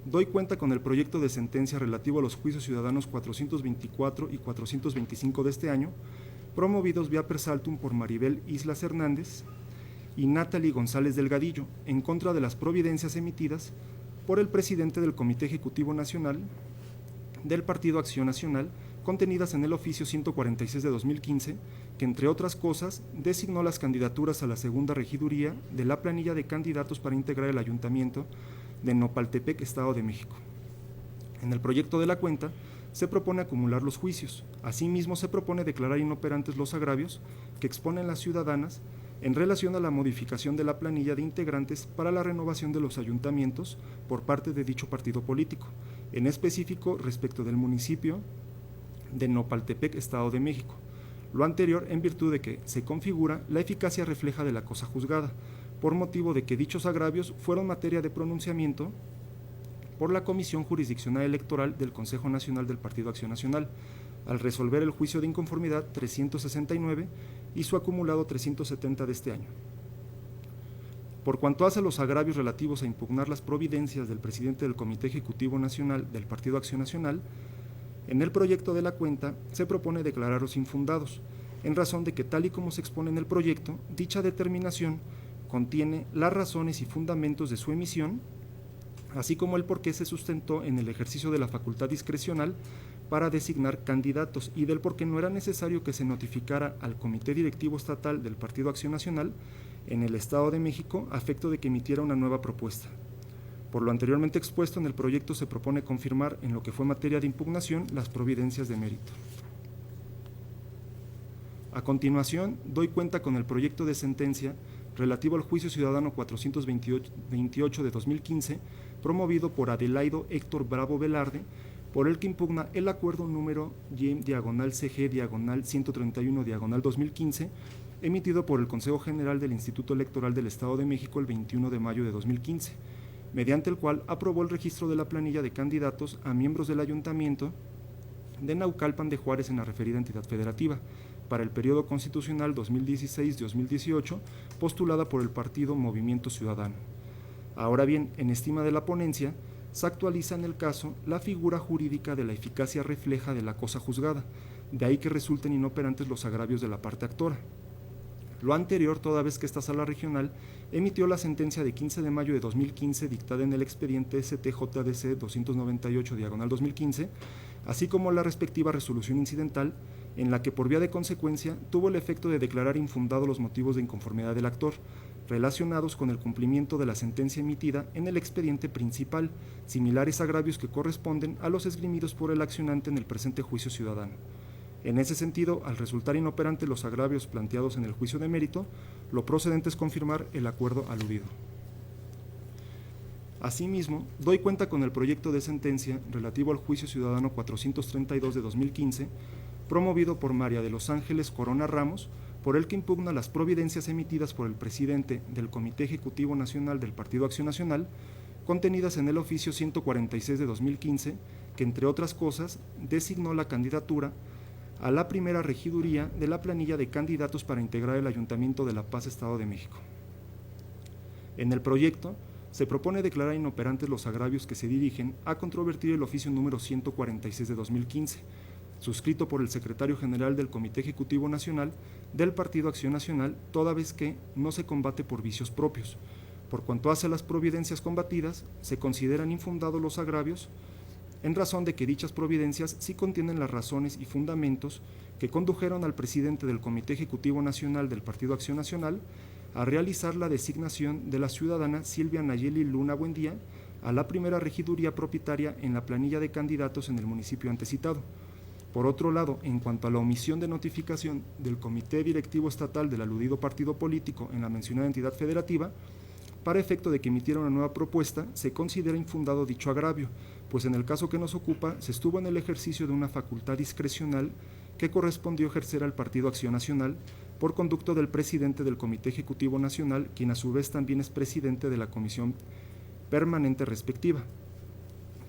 doy cuenta con el proyecto de sentencia relativo a los juicios ciudadanos 424 y 425 de este año, promovidos vía per saltum por Maribel Islas Hernández y Natalie González Delgadillo, en contra de las providencias emitidas por el presidente del Comité Ejecutivo Nacional del Partido Acción Nacional, contenidas en el oficio 146 de 2015, que entre otras cosas designó las candidaturas a la segunda regiduría de la planilla de candidatos para integrar el ayuntamiento de Nopaltepec, Estado de México. En el proyecto de la cuenta se propone acumular los juicios. Asimismo, se propone declarar inoperantes los agravios que exponen las ciudadanas en relación a la modificación de la planilla de integrantes para la renovación de los ayuntamientos por parte de dicho partido político, en específico respecto del municipio de Nopaltepec, Estado de México. Lo anterior en virtud de que se configura la eficacia refleja de la cosa juzgada, por motivo de que dichos agravios fueron materia de pronunciamiento por la Comisión Jurisdiccional Electoral del Consejo Nacional del Partido Acción Nacional, al resolver el juicio de inconformidad 369 y su acumulado 370 de este año. Por cuanto hace a los agravios relativos a impugnar las providencias del presidente del Comité Ejecutivo Nacional del Partido Acción Nacional, en el proyecto de la cuenta se propone declararlos infundados, en razón de que, tal y como se expone en el proyecto, dicha determinación contiene las razones y fundamentos de su emisión, así como el por qué se sustentó en el ejercicio de la facultad discrecional para designar candidatos y del por qué no era necesario que se notificara al Comité Directivo Estatal del Partido Acción Nacional en el Estado de México a efecto de que emitiera una nueva propuesta. Por lo anteriormente expuesto, en el proyecto se propone confirmar en lo que fue materia de impugnación las providencias de mérito. A continuación, doy cuenta con el proyecto de sentencia relativo al juicio ciudadano 428 de 2015, promovido por Adelaido Héctor Bravo Velarde, por el que impugna el acuerdo número Y/CG/131/2015, emitido por el Consejo General del Instituto Electoral del Estado de México el 21 de mayo de 2015, mediante el cual aprobó el registro de la planilla de candidatos a miembros del Ayuntamiento de Naucalpan de Juárez en la referida entidad federativa, para el periodo constitucional 2016-2018, postulada por el partido Movimiento Ciudadano. Ahora bien, en estima de la ponencia, se actualiza en el caso la figura jurídica de la eficacia refleja de la cosa juzgada, de ahí que resulten inoperantes los agravios de la parte actora. Lo anterior, toda vez que esta sala regional emitió la sentencia de 15 de mayo de 2015 dictada en el expediente STJDC 298/2015, así como la respectiva resolución incidental, en la que por vía de consecuencia tuvo el efecto de declarar infundados los motivos de inconformidad del actor, relacionados con el cumplimiento de la sentencia emitida en el expediente principal, similares agravios que corresponden a los esgrimidos por el accionante en el presente juicio ciudadano. En ese sentido, al resultar inoperantes los agravios planteados en el juicio de mérito, lo procedente es confirmar el acuerdo aludido. Asimismo, doy cuenta con el proyecto de sentencia relativo al juicio ciudadano 432 de 2015, promovido por María de los Ángeles Corona Ramos, por el que impugna las providencias emitidas por el presidente del Comité Ejecutivo Nacional del Partido Acción Nacional, contenidas en el oficio 146 de 2015, que entre otras cosas designó la candidatura a la primera regiduría de la planilla de candidatos para integrar el Ayuntamiento de La Paz, Estado de México. En el proyecto se propone declarar inoperantes los agravios que se dirigen a controvertir el oficio número 146 de 2015, suscrito por el secretario general del Comité Ejecutivo Nacional del Partido Acción Nacional, toda vez que no se combate por vicios propios. Por cuanto hace a las providencias combatidas, se consideran infundados los agravios, en razón de que dichas providencias sí contienen las razones y fundamentos que condujeron al presidente del Comité Ejecutivo Nacional del Partido Acción Nacional a realizar la designación de la ciudadana Silvia Nayeli Luna Buendía a la primera regiduría propietaria en la planilla de candidatos en el municipio antecitado. Por otro lado, en cuanto a la omisión de notificación del Comité Directivo Estatal del aludido partido político en la mencionada entidad federativa, para efecto de que emitiera una nueva propuesta, se considera infundado dicho agravio, pues en el caso que nos ocupa se estuvo en el ejercicio de una facultad discrecional que correspondió ejercer al Partido Acción Nacional por conducto del presidente del Comité Ejecutivo Nacional, quien a su vez también es presidente de la comisión permanente respectiva.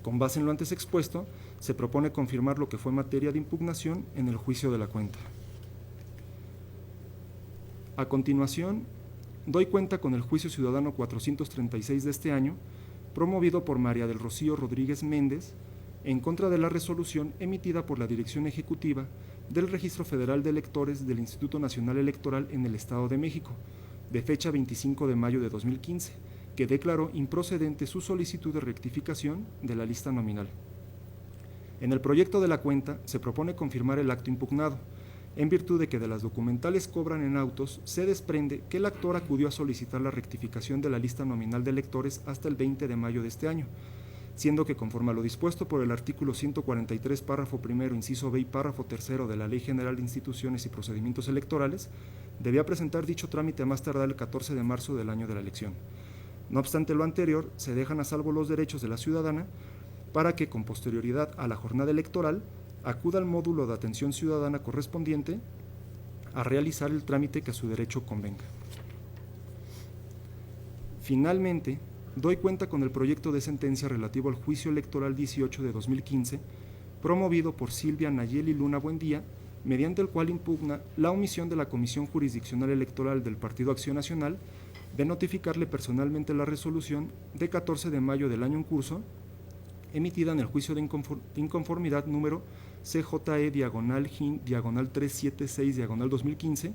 Con base en lo antes expuesto, se propone confirmar lo que fue materia de impugnación en el juicio de la cuenta. A continuación, doy cuenta con el juicio ciudadano 436 de este año, promovido por María del Rocío Rodríguez Méndez, en contra de la resolución emitida por la Dirección Ejecutiva del Registro Federal de Electores del Instituto Nacional Electoral en el Estado de México, de fecha 25 de mayo de 2015, que declaró improcedente su solicitud de rectificación de la lista nominal. En el proyecto de la cuenta se propone confirmar el acto impugnado, en virtud de que de las documentales cobran en autos se desprende que el actor acudió a solicitar la rectificación de la lista nominal de electores hasta el 20 de mayo de este año, siendo que conforme a lo dispuesto por el artículo 143, párrafo primero, inciso B y párrafo tercero de la Ley General de Instituciones y Procedimientos Electorales, debía presentar dicho trámite a más tardar el 14 de marzo del año de la elección. No obstante lo anterior, se dejan a salvo los derechos de la ciudadana para que, con posterioridad a la jornada electoral, acuda al módulo de atención ciudadana correspondiente a realizar el trámite que a su derecho convenga. Finalmente, doy cuenta con el proyecto de sentencia relativo al juicio electoral 18 de 2015, promovido por Silvia Nayeli Luna Buendía, mediante el cual impugna la omisión de la Comisión Jurisdiccional Electoral del Partido Acción Nacional de notificarle personalmente la resolución de 14 de mayo del año en curso, emitida en el juicio de inconformidad número CJE-GIN 376-2015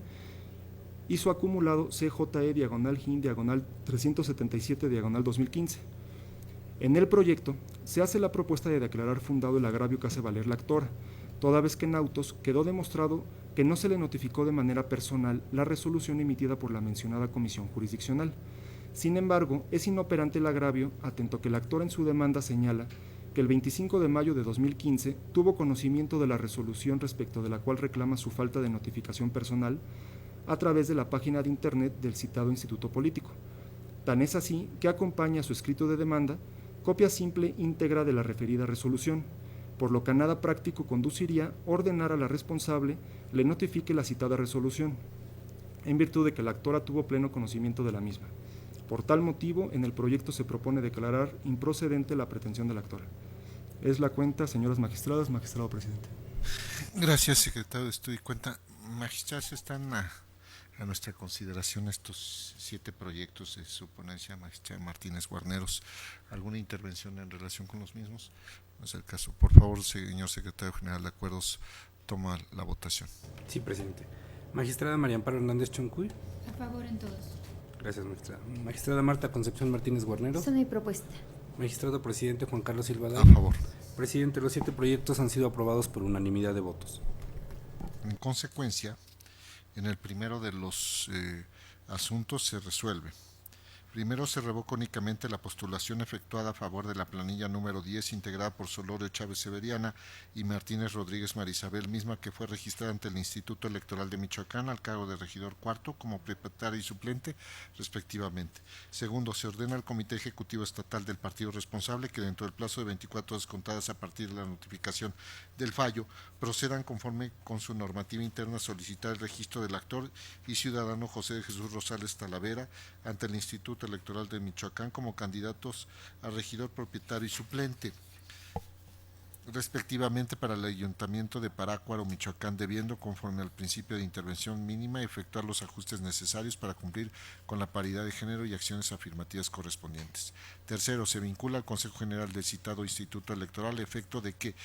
y su acumulado CJE-GIN 377-2015. En el proyecto se hace la propuesta de declarar fundado el agravio que hace valer la actora, toda vez que en autos quedó demostrado que no se le notificó de manera personal la resolución emitida por la mencionada comisión jurisdiccional. Sin embargo, es inoperante el agravio, atento que la actora en su demanda señala que el 25 de mayo de 2015 tuvo conocimiento de la resolución respecto de la cual reclama su falta de notificación personal a través de la página de internet del citado instituto político. Tan es así que acompaña a su escrito de demanda copia simple íntegra de la referida resolución, por lo que a nada práctico conduciría ordenar a la responsable le notifique la citada resolución, en virtud de que la actora tuvo pleno conocimiento de la misma. Por tal motivo, en el proyecto se propone declarar improcedente la pretensión de la actora. Es la cuenta, señoras magistradas, magistrado presidente. Gracias, secretario. Estoy cuenta. Magistrados, están a nuestra consideración estos 7 proyectos de su ponencia, magistrada Martínez Guarneros. ¿Alguna intervención en relación con los mismos? No es el caso. Por favor, señor secretario general de Acuerdos, toma la votación. Sí, presidente. Magistrada María Amparo Hernández Choncuy. A favor en todos. Gracias, magistrada. Magistrada Marta Concepción Martínez Guarneros. Esa es mi propuesta. Magistrado presidente Juan Carlos Silva A Daño. favor. Presidente, los 7 proyectos han sido aprobados por unanimidad de votos. En consecuencia, en el primero de los asuntos se resuelve. Primero, se revoca únicamente la postulación efectuada a favor de la planilla número 10, integrada por Solorio Chávez Severiana y Martínez Rodríguez Marisabel, misma que fue registrada ante el Instituto Electoral de Michoacán al cargo de regidor cuarto como propietario y suplente, respectivamente. Segundo, se ordena al Comité Ejecutivo Estatal del Partido Responsable que dentro del plazo de 24 horas contadas a partir de la notificación del fallo, procedan conforme con su normativa interna a solicitar el registro del actor y ciudadano José de Jesús Rosales Talavera ante el Instituto Electoral de Michoacán como candidatos a regidor propietario y suplente, respectivamente, para el Ayuntamiento de Parácuaro, Michoacán, debiendo, conforme al principio de intervención mínima, efectuar los ajustes necesarios para cumplir con la paridad de género y acciones afirmativas correspondientes. Tercero, se vincula al Consejo General del citado Instituto Electoral, efecto de que,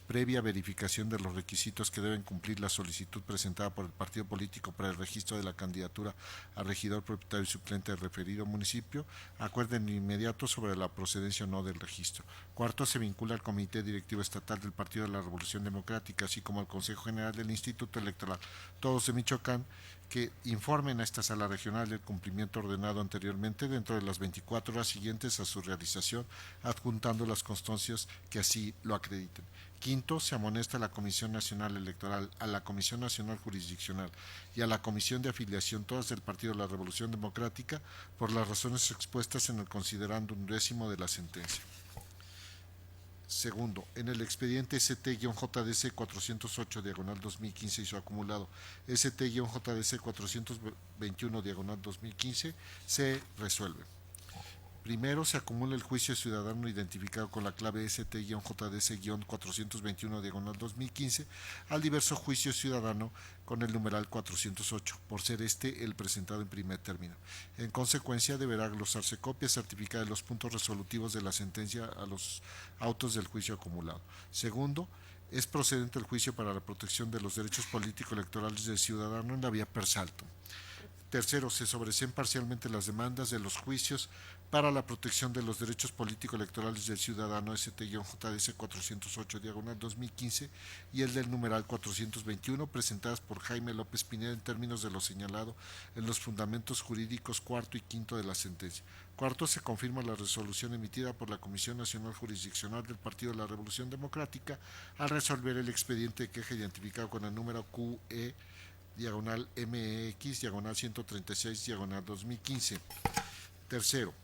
previa verificación de los requisitos que deben cumplir la solicitud presentada por el partido político para el registro de la candidatura a regidor propietario y suplente del referido municipio, acuerden de inmediato sobre la procedencia o no del registro. Cuarto, se vincula al Comité Directivo Estatal del Partido de la Revolución Democrática, así como al Consejo General del Instituto Electoral, todos de Michoacán, que informen a esta sala regional del cumplimiento ordenado anteriormente dentro de las 24 horas siguientes a su realización, adjuntando las constancias que así lo acrediten. Quinto, se amonesta a la Comisión Nacional Electoral, a la Comisión Nacional Jurisdiccional y a la Comisión de Afiliación, todas del Partido de la Revolución Democrática, por las razones expuestas en el considerándum 10º de la sentencia. Segundo, en el expediente ST-JDC 408/2015 y su acumulado ST-JDC 421/2015 se resuelve. Primero, se acumula el juicio ciudadano identificado con la clave ST-JDC-421/2015 al diverso juicio ciudadano con el numeral 408, por ser este el presentado en primer término. En consecuencia, deberá glosarse copia certificada de los puntos resolutivos de la sentencia a los autos del juicio acumulado. Segundo, es procedente el juicio para la protección de los derechos político-electorales del ciudadano en la vía per saltum. Tercero, se sobreseen parcialmente las demandas de los juicios para la protección de los derechos político-electorales del ciudadano ST-JDC 408/2015 y el del numeral 421, presentadas por Jaime López Pineda en términos de lo señalado en los fundamentos jurídicos cuarto y quinto de la sentencia. Cuarto, se confirma la resolución emitida por la Comisión Nacional Jurisdiccional del Partido de la Revolución Democrática al resolver el expediente de queja identificado con el número QE MEX 136 2015. Tercero,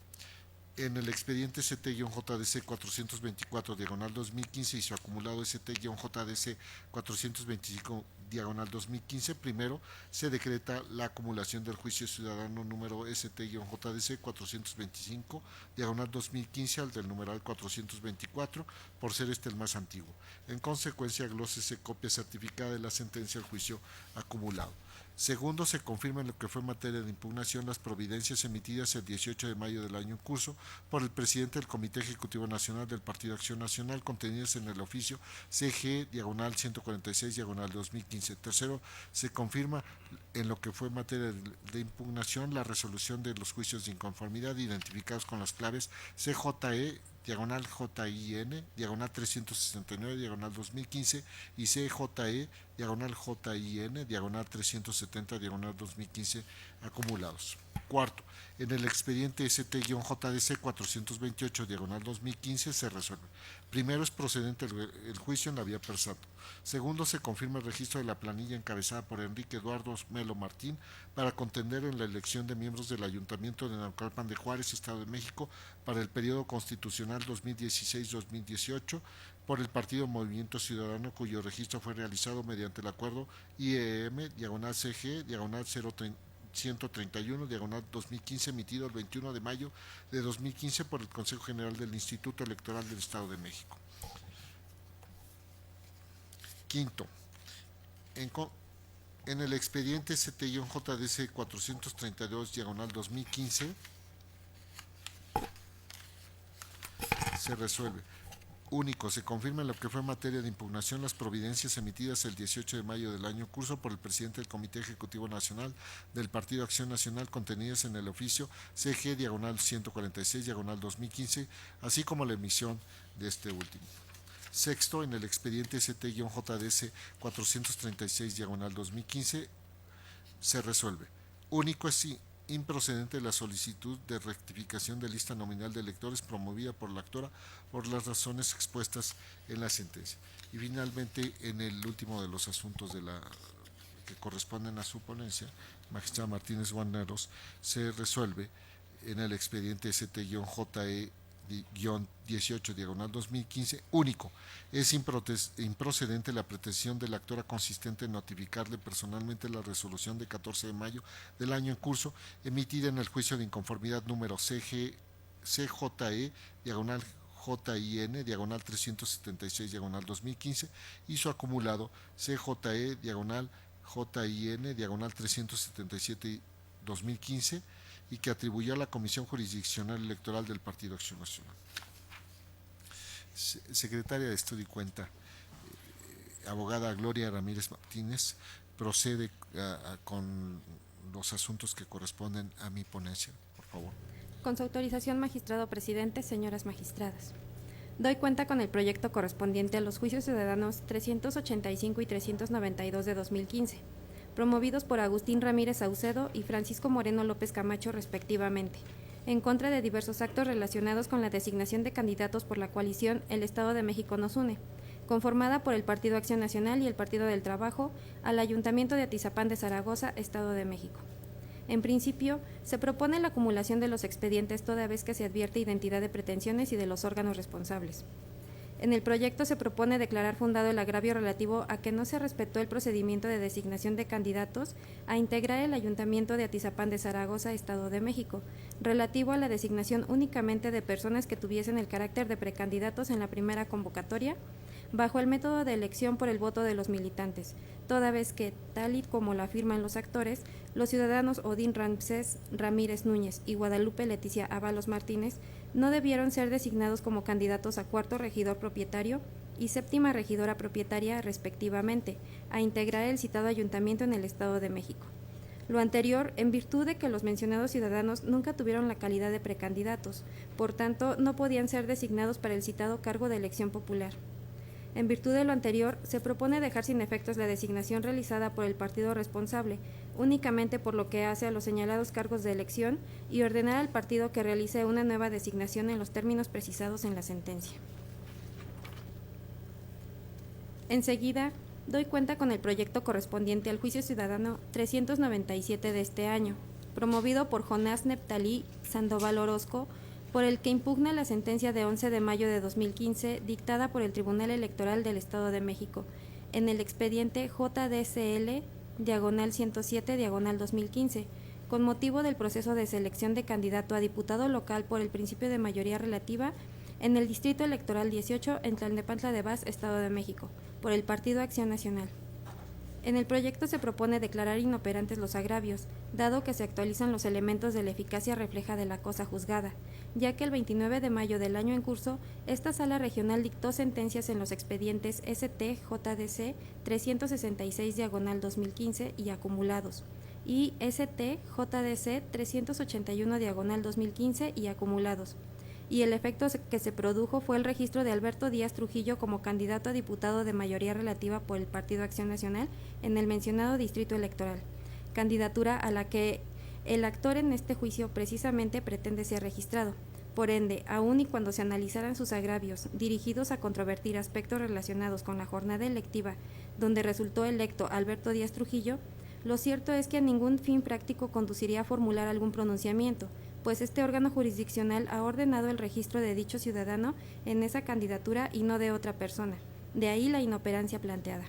en el expediente ST-JDC 424 2015 y su acumulado ST-JDC 425 2015, primero, se decreta la acumulación del juicio ciudadano número ST-JDC 425 2015 al del numeral 424, por ser este el más antiguo. En consecuencia, glósese copia certificada de la sentencia al juicio acumulado. Segundo, se confirma en lo que fue materia de impugnación las providencias emitidas el 18 de mayo del año en curso por el presidente del Comité Ejecutivo Nacional del Partido Acción Nacional, contenidas en el oficio CG-146/2015. Tercero, se confirma en lo que fue materia de impugnación la resolución de los juicios de inconformidad identificados con las claves CJE /JIN, /369, /2015 y CJE, /JIN, /370, /2015 acumulados. Cuarto, en el expediente ST-JDC 428/2015 se resuelve. Primero, es procedente el juicio en la vía per saldo. Segundo, se confirma el registro de la planilla encabezada por Enrique Eduardo Melo Martín para contender en la elección de miembros del Ayuntamiento de Naucalpan de Juárez, Estado de México, para el periodo constitucional 2016-2018 por el Partido Movimiento Ciudadano, cuyo registro fue realizado mediante el acuerdo IEM-CG, 131/2015, emitido el 21 de mayo de 2015 por el Consejo General del Instituto Electoral del Estado de México. Quinto, en el expediente ST-JDC 432/2015 se resuelve. Único, se confirma en lo que fue materia de impugnación las providencias emitidas el 18 de mayo del año en curso por el presidente del Comité Ejecutivo Nacional del Partido Acción Nacional, contenidas en el oficio CG-146/2015, así como la emisión de este último. Sexto, en el expediente ST-JDC 436/2015 se resuelve. Único, es improcedente la solicitud de rectificación de lista nominal de electores promovida por la actora por las razones expuestas en la sentencia. Y finalmente, en el último de los asuntos que corresponden a su ponencia, magistrada Martínez Guarneros, se resuelve en el expediente ST-JE-18/2015, único. Es improcedente la pretensión de la actora consistente en notificarle personalmente la resolución de 14 de mayo del año en curso, emitida en el juicio de inconformidad número CJE, JIN, 376, 2015, y su acumulado CJE, JIN, 377, 2015, y que atribuyó a la Comisión Jurisdiccional Electoral del Partido Acción Nacional. Secretaria de Estudio y Cuenta, abogada Gloria Ramírez Martínez, procede con los asuntos que corresponden a mi ponencia, por favor. Con su autorización, magistrado presidente, señoras magistradas. Doy cuenta con el proyecto correspondiente a los juicios ciudadanos 385 y 392 de 2015, promovidos por Agustín Ramírez Saucedo y Francisco Moreno López Camacho respectivamente, en contra de diversos actos relacionados con la designación de candidatos por la coalición El Estado de México nos une, conformada por el Partido Acción Nacional y el Partido del Trabajo, al Ayuntamiento de Atizapán de Zaragoza, Estado de México. En principio, se propone la acumulación de los expedientes toda vez que se advierte identidad de pretensiones y de los órganos responsables. En el proyecto se propone declarar fundado el agravio relativo a que no se respetó el procedimiento de designación de candidatos a integrar el Ayuntamiento de Atizapán de Zaragoza, Estado de México, relativo a la designación únicamente de personas que tuviesen el carácter de precandidatos en la primera convocatoria, bajo el método de elección por el voto de los militantes, toda vez que, tal y como lo afirman los actores, los ciudadanos Odín Ramsés Ramírez Núñez y Guadalupe Leticia Ábalos Martínez no debieron ser designados como candidatos a cuarto regidor propietario y séptima regidora propietaria respectivamente, a integrar el citado ayuntamiento en el Estado de México. Lo anterior, en virtud de que los mencionados ciudadanos nunca tuvieron la calidad de precandidatos, por tanto, no podían ser designados para el citado cargo de elección popular. En virtud de lo anterior, se propone dejar sin efectos la designación realizada por el partido responsable, únicamente por lo que hace a los señalados cargos de elección, y ordenar al partido que realice una nueva designación en los términos precisados en la sentencia. Enseguida, doy cuenta con el proyecto correspondiente al juicio ciudadano 397 de este año, promovido por Jonás Neptalí Sandoval Orozco, por el que impugna la sentencia de 11 de mayo de 2015 dictada por el Tribunal Electoral del Estado de México, en el expediente JDCL/107/2015, con motivo del proceso de selección de candidato a diputado local por el principio de mayoría relativa en el Distrito Electoral 18 en Tlalnepantla de Vaz, Estado de México, por el Partido Acción Nacional. En el proyecto se propone declarar inoperantes los agravios, dado que se actualizan los elementos de la eficacia refleja de la cosa juzgada, ya que el 29 de mayo del año en curso, esta Sala Regional dictó sentencias en los expedientes ST-JDC 366/2015 y acumulados, y ST-JDC 381/2015 y acumulados, y el efecto que se produjo fue el registro de Alberto Díaz Trujillo como candidato a diputado de mayoría relativa por el Partido Acción Nacional en el mencionado distrito electoral, candidatura a la que el actor en este juicio precisamente pretende ser registrado. Por ende, aun y cuando se analizaran sus agravios dirigidos a controvertir aspectos relacionados con la jornada electiva donde resultó electo Alberto Díaz Trujillo, lo cierto es que a ningún fin práctico conduciría a formular algún pronunciamiento, pues este órgano jurisdiccional ha ordenado el registro de dicho ciudadano en esa candidatura y no de otra persona. De ahí la inoperancia planteada.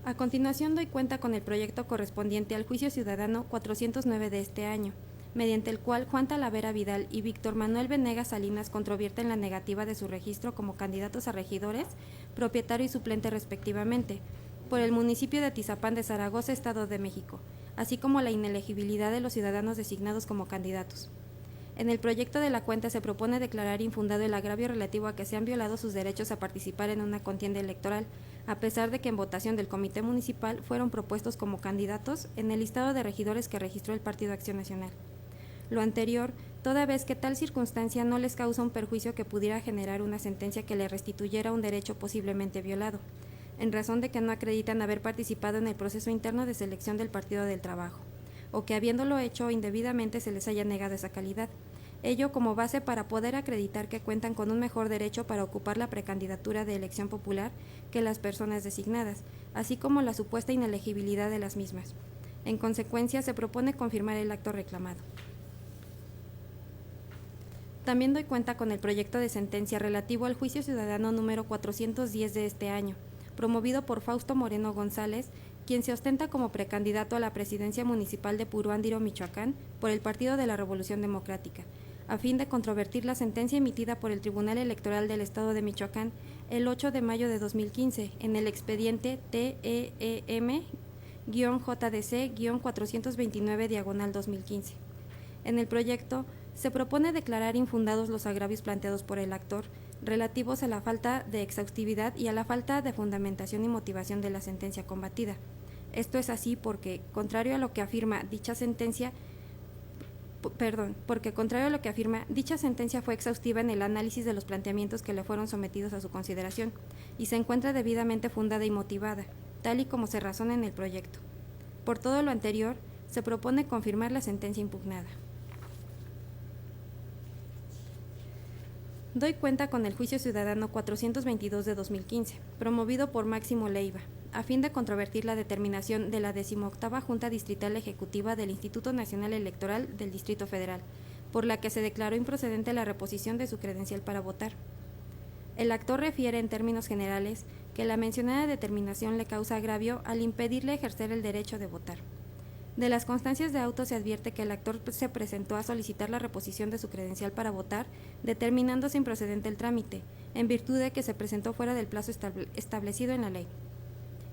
A continuación doy cuenta con el proyecto correspondiente al juicio ciudadano 409 de este año, mediante el cual Juan Talavera Vidal y Víctor Manuel Venegas Salinas controvierten la negativa de su registro como candidatos a regidores, propietario y suplente respectivamente, por el municipio de Atizapán de Zaragoza, Estado de México, así como la inelegibilidad de los ciudadanos designados como candidatos. En el proyecto de la cuenta se propone declarar infundado el agravio relativo a que se han violado sus derechos a participar en una contienda electoral, a pesar de que en votación del Comité Municipal fueron propuestos como candidatos en el listado de regidores que registró el Partido Acción Nacional. Lo anterior, toda vez que tal circunstancia no les causa un perjuicio que pudiera generar una sentencia que le restituyera un derecho posiblemente violado, en razón de que no acreditan haber participado en el proceso interno de selección del Partido del Trabajo, o que habiéndolo hecho indebidamente se les haya negado esa calidad, ello como base para poder acreditar que cuentan con un mejor derecho para ocupar la precandidatura de elección popular que las personas designadas, así como la supuesta inelegibilidad de las mismas. En consecuencia, se propone confirmar el acto reclamado. También doy cuenta con el proyecto de sentencia relativo al juicio ciudadano número 410 de este año, promovido por Fausto Moreno González, quien se ostenta como precandidato a la presidencia municipal de Puruándiro, Michoacán, por el Partido de la Revolución Democrática, a fin de controvertir la sentencia emitida por el Tribunal Electoral del Estado de Michoacán el 8 de mayo de 2015 en el expediente TEEM-JDC-429/2015. En el proyecto se propone declarar infundados los agravios planteados por el actor, relativos a la falta de exhaustividad y a la falta de fundamentación y motivación de la sentencia combatida. Esto es así porque, contrario a lo que afirma dicha sentencia fue exhaustiva en el análisis de los planteamientos que le fueron sometidos a su consideración y se encuentra debidamente fundada y motivada, tal y como se razona en el proyecto. Por todo lo anterior, se propone confirmar la sentencia impugnada. Doy cuenta con el juicio ciudadano 422 de 2015, promovido por Máximo Leiva, a fin de controvertir la determinación de la 18ª Junta Distrital Ejecutiva del Instituto Nacional Electoral del Distrito Federal, por la que se declaró improcedente la reposición de su credencial para votar. El actor refiere en términos generales que la mencionada determinación le causa agravio al impedirle ejercer el derecho de votar. De las constancias de auto se advierte que el actor se presentó a solicitar la reposición de su credencial para votar, determinándose improcedente el trámite, en virtud de que se presentó fuera del plazo establecido en la ley.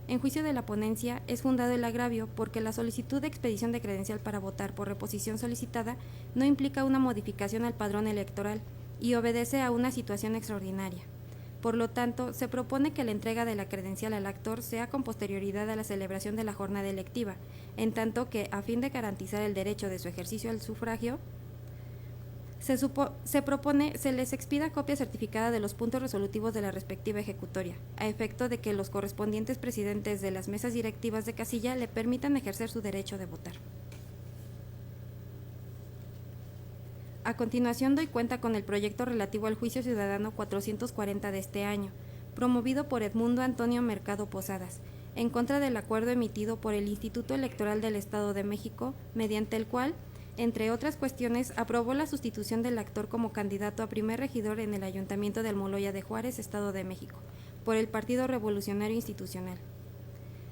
En juicio de la ponencia, es fundado el agravio porque la solicitud de expedición de credencial para votar por reposición solicitada no implica una modificación al padrón electoral y obedece a una situación extraordinaria. Por lo tanto, se propone que la entrega de la credencial al actor sea con posterioridad a la celebración de la jornada electiva, en tanto que, a fin de garantizar el derecho de su ejercicio al sufragio, se propone se les expida copia certificada de los puntos resolutivos de la respectiva ejecutoria, a efecto de que los correspondientes presidentes de las mesas directivas de casilla le permitan ejercer su derecho de votar. A continuación doy cuenta con el proyecto relativo al juicio ciudadano 440 de este año, promovido por Edmundo Antonio Mercado Posadas, en contra del acuerdo emitido por el Instituto Electoral del Estado de México, mediante el cual, entre otras cuestiones, aprobó la sustitución del actor como candidato a primer regidor en el Ayuntamiento de Almoloya de Juárez, Estado de México, por el Partido Revolucionario Institucional.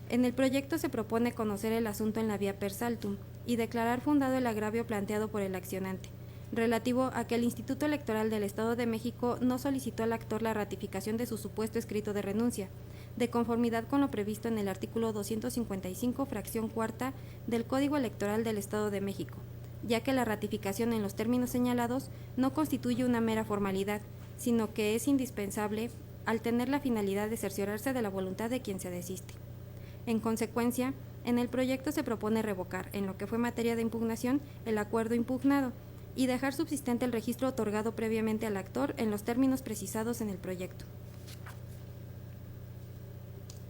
En el proyecto se propone conocer el asunto en la vía per saltum y declarar fundado el agravio planteado por el accionante, relativo a que el Instituto Electoral del Estado de México no solicitó al actor la ratificación de su supuesto escrito de renuncia, de conformidad con lo previsto en el artículo 255, fracción cuarta del Código Electoral del Estado de México, ya que la ratificación en los términos señalados no constituye una mera formalidad, sino que es indispensable al tener la finalidad de cerciorarse de la voluntad de quien se desiste. En consecuencia, en el proyecto se propone revocar, en lo que fue materia de impugnación, el acuerdo impugnado y dejar subsistente el registro otorgado previamente al actor en los términos precisados en el proyecto.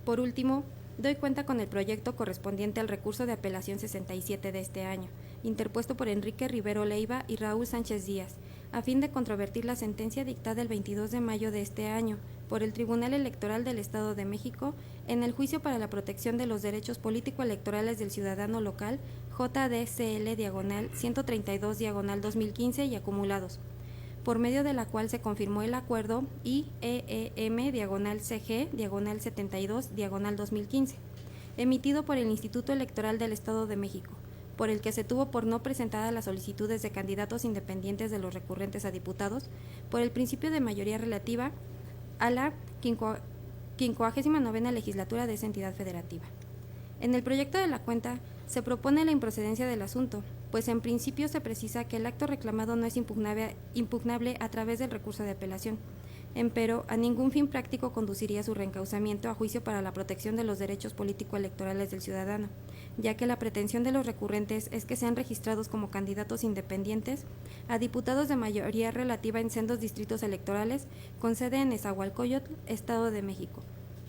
Por último, doy cuenta con el proyecto correspondiente al recurso de apelación 67 de este año, interpuesto por Enrique Rivero Leiva y Raúl Sánchez Díaz, a fin de controvertir la sentencia dictada el 22 de mayo de este año por el Tribunal Electoral del Estado de México en el juicio para la protección de los derechos político-electorales del ciudadano local JDCL-132-2015 y acumulados, por medio de la cual se confirmó el acuerdo IEEM-CG-72-2015, emitido por el Instituto Electoral del Estado de México, por el que se tuvo por no presentadas las solicitudes de candidatos independientes de los recurrentes a diputados, por el principio de mayoría relativa a la 59ª legislatura de esa entidad federativa. En el proyecto de la cuenta se propone la improcedencia del asunto, pues en principio se precisa que el acto reclamado no es impugnable a través del recurso de apelación, empero a ningún fin práctico conduciría su reencauzamiento a juicio para la protección de los derechos político-electorales del ciudadano, ya que la pretensión de los recurrentes es que sean registrados como candidatos independientes a diputados de mayoría relativa en sendos distritos electorales con sede en Nezahualcóyotl, Estado de México.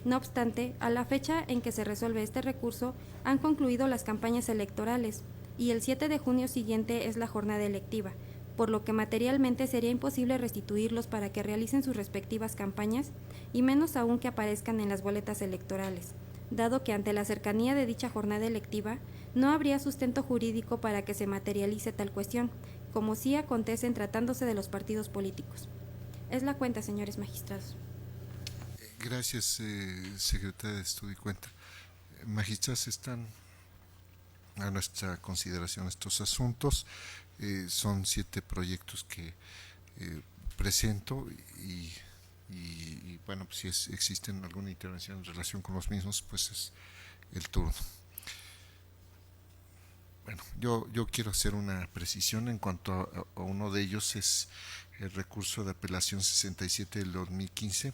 No obstante, a la fecha en que se resuelve este recurso, han concluido las campañas electorales y el 7 de junio siguiente es la jornada electiva, por lo que materialmente sería imposible restituirlos para que realicen sus respectivas campañas y menos aún que aparezcan en las boletas electorales, dado que ante la cercanía de dicha jornada electiva no habría sustento jurídico para que se materialice tal cuestión, como sí acontece en tratándose de los partidos políticos. Es la cuenta, señores magistrados. Gracias, secretaria de Estudio y Cuenta. Magistrados, están a nuestra consideración estos asuntos. Son 7 proyectos que presento y bueno, pues si existen alguna intervención en relación con los mismos, pues es el turno. Bueno, yo quiero hacer una precisión en cuanto a uno de ellos, es el recurso de apelación 67 del 2015,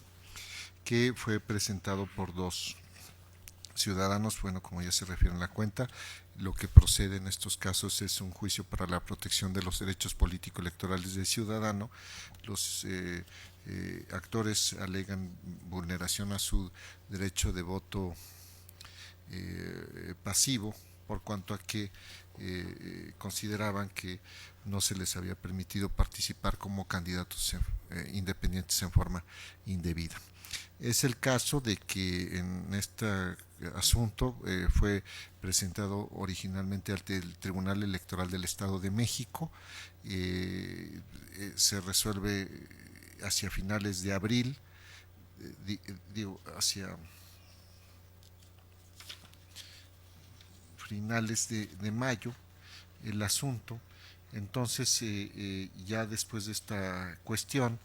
que fue presentado por 2 ciudadanos. Bueno, como ya se refiere en la cuenta, lo que procede en estos casos es un juicio para la protección de los derechos político-electorales del ciudadano. Los actores alegan vulneración a su derecho de voto pasivo, por cuanto a que consideraban que no se les había permitido participar como candidatos independientes en forma indebida. Es el caso de que en este asunto fue presentado originalmente ante el Tribunal Electoral del Estado de México, se resuelve hacia finales de abril, hacia finales de mayo el asunto. Entonces ya después de esta cuestión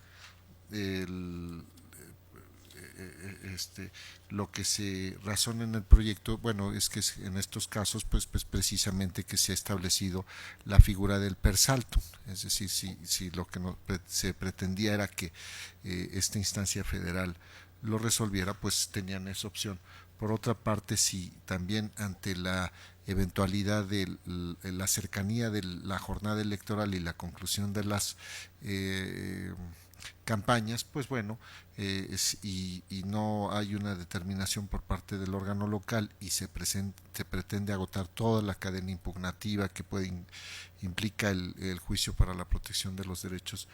lo que se razona en el proyecto, bueno, es que en estos casos, pues precisamente que se ha establecido la figura del per saltum, es decir, si lo que se pretendía era que esta instancia federal lo resolviera, pues tenían esa opción. Por otra parte, si también ante la eventualidad de la cercanía de la jornada electoral y la conclusión de las campañas, pues bueno, y no hay una determinación por parte del órgano local y se pretende agotar toda la cadena impugnativa que implica el juicio para la protección de los derechos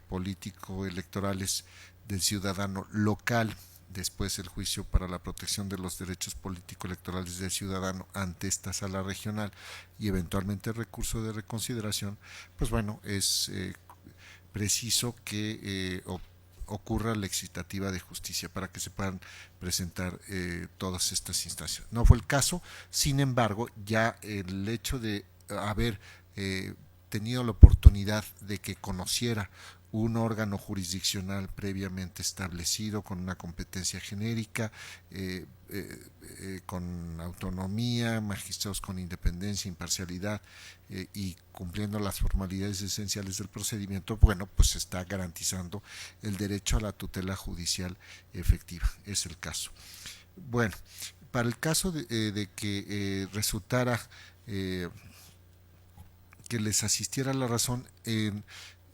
político-electorales del ciudadano local, después el juicio para la protección de los derechos político-electorales del ciudadano ante esta sala regional y eventualmente el recurso de reconsideración, pues bueno, es preciso que ocurra la excitativa de justicia para que se puedan presentar todas estas instancias. No fue el caso, sin embargo, ya el hecho de haber tenido la oportunidad de que conociera un órgano jurisdiccional previamente establecido con una competencia genérica, con autonomía, magistrados con independencia, imparcialidad y cumpliendo las formalidades esenciales del procedimiento, bueno, pues se está garantizando el derecho a la tutela judicial efectiva. Es el caso. Bueno, para el caso de que resultara que les asistiera la razón,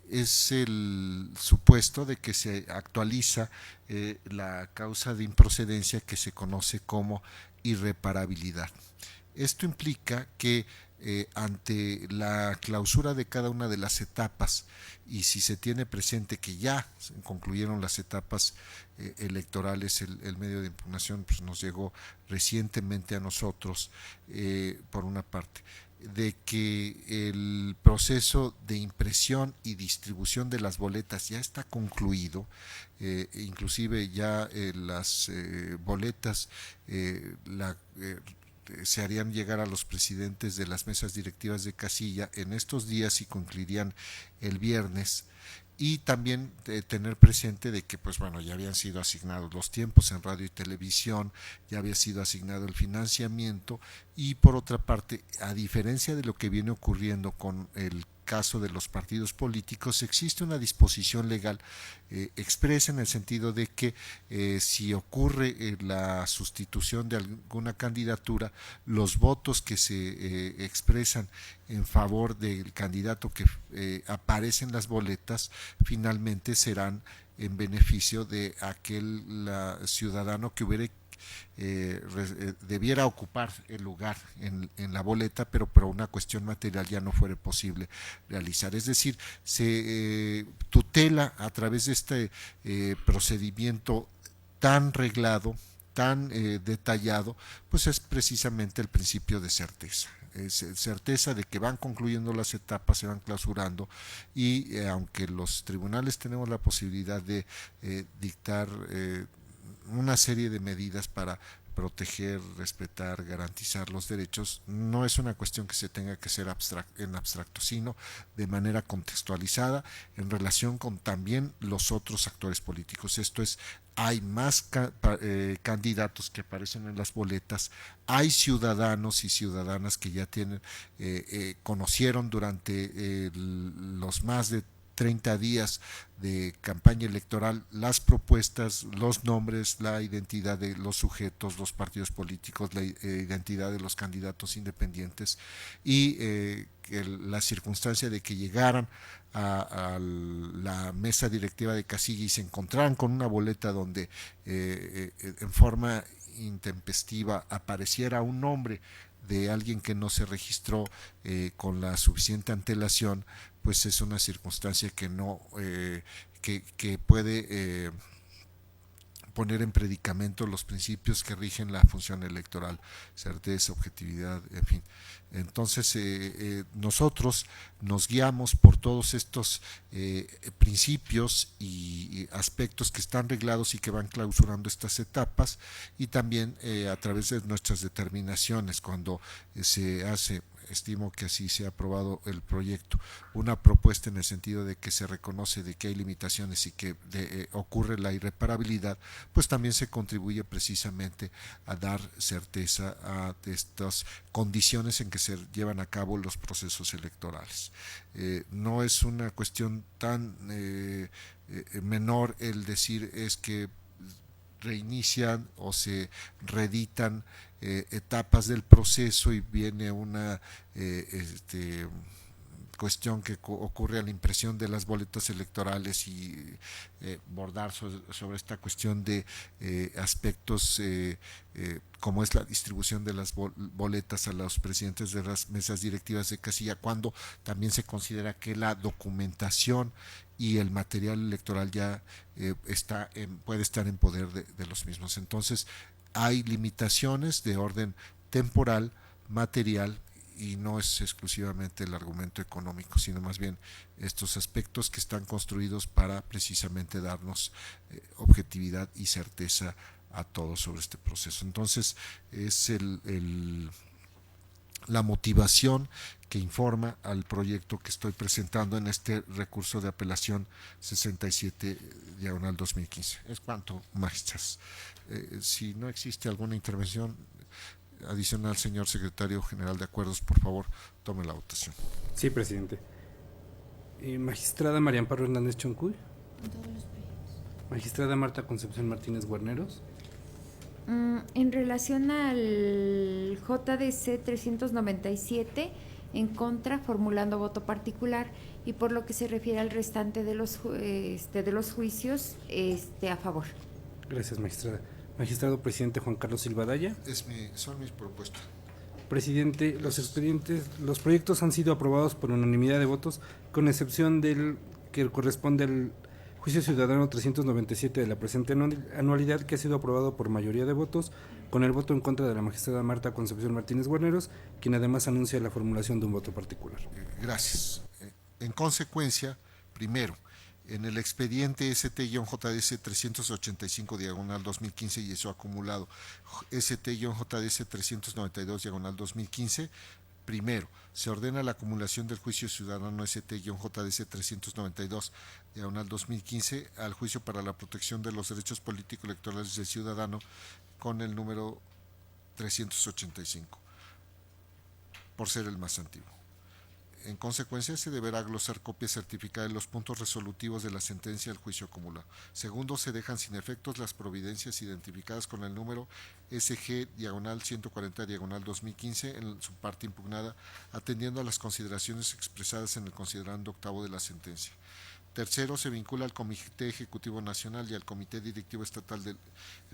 es el supuesto de que se actualiza la causa de improcedencia que se conoce como irreparabilidad. Esto implica que ante la clausura de cada una de las etapas y si se tiene presente que ya concluyeron las etapas electorales, el medio de impugnación pues, nos llegó recientemente a nosotros por una parte, de que el proceso de impresión y distribución de las boletas ya está concluido, inclusive ya las boletas se harían llegar a los presidentes de las mesas directivas de casilla en estos días y concluirían el viernes. Y también tener presente de que pues bueno, ya habían sido asignados los tiempos en radio y televisión, ya había sido asignado el financiamiento y por otra parte, a diferencia de lo que viene ocurriendo con el caso de los partidos políticos, existe una disposición legal expresa en el sentido de que si ocurre la sustitución de alguna candidatura, los votos que se expresan en favor del candidato que aparece en las boletas finalmente serán en beneficio de aquel ciudadano que debiera ocupar el lugar en la boleta, pero por una cuestión material ya no fuera posible realizar. Es decir, se tutela a través de este procedimiento tan reglado, tan detallado, pues es precisamente el principio de certeza. Certeza de que van concluyendo las etapas, se van clausurando y aunque los tribunales tenemos la posibilidad de dictar una serie de medidas para proteger, respetar, garantizar los derechos, no es una cuestión que se tenga que hacer en abstracto, sino de manera contextualizada en relación con también los otros actores políticos. Esto es, hay más candidatos que aparecen en las boletas, hay ciudadanos y ciudadanas que ya conocieron durante los más de 30 días de campaña electoral las propuestas, los nombres, la identidad de los sujetos, los partidos políticos, la identidad de los candidatos independientes y la circunstancia de que llegaran a la mesa directiva de casilla y se encontraran con una boleta donde en forma intempestiva apareciera un nombre de alguien que no se registró con la suficiente antelación, pues es una circunstancia que no que puede poner en predicamento los principios que rigen la función electoral, certeza, objetividad, en fin. Entonces nosotros nos guiamos por todos estos principios y aspectos que están reglados y que van clausurando estas etapas y también a través de nuestras determinaciones cuando se hace estimo que así se ha aprobado el proyecto, una propuesta en el sentido de que se reconoce de que hay limitaciones y que ocurre la irreparabilidad, pues también se contribuye precisamente a dar certeza a estas condiciones en que se llevan a cabo los procesos electorales. No es una cuestión tan menor el decir es que reinician o se reeditan etapas del proceso y viene una cuestión que ocurre a la impresión de las boletas electorales y bordar sobre esta cuestión de aspectos como es la distribución de las boletas a los presidentes de las mesas directivas de casilla, cuando también se considera que la documentación y el material electoral ya puede estar en poder de los mismos. Entonces hay limitaciones de orden temporal, material, y no es exclusivamente el argumento económico, sino más bien estos aspectos que están construidos para precisamente darnos objetividad y certeza a todos sobre este proceso. Entonces es la motivación que informa al proyecto que estoy presentando en este recurso de apelación 67/2015. Es cuanto, magistrados. Si no existe alguna intervención adicional, señor secretario general de acuerdos, por favor, tome la votación. Sí, presidente. Magistrada María Amparo Hernández Choncuy. Magistrada Marta Concepción Martínez Guarneros. En relación al JDC 397, en contra, formulando voto particular, y por lo que se refiere al restante de los juicios, a favor. Gracias, magistrada. Magistrado presidente Juan Carlos Silva Daya. Son mis propuestas. Presidente, los proyectos han sido aprobados por unanimidad de votos, con excepción del que corresponde al Juicio Ciudadano 397 de la presente anualidad, que ha sido aprobado por mayoría de votos, con el voto en contra de la magistrada Marta Concepción Martínez Guarneros, quien además anuncia la formulación de un voto particular. Gracias. En consecuencia, primero, en el expediente ST-JDS 385/2015 y eso acumulado ST-JDS 392/2015, primero, se ordena la acumulación del juicio ciudadano ST-JDS 392/2015 al juicio para la protección de los derechos políticos electorales del ciudadano con el número 385, por ser el más antiguo. En consecuencia, se deberá glosar copia certificada de los puntos resolutivos de la sentencia del juicio acumulado. Segundo, se dejan sin efectos las providencias identificadas con el número SG-140/2015 en su parte impugnada, atendiendo a las consideraciones expresadas en el considerando octavo de la sentencia. Tercero, se vincula al Comité Ejecutivo Nacional y al Comité Directivo Estatal en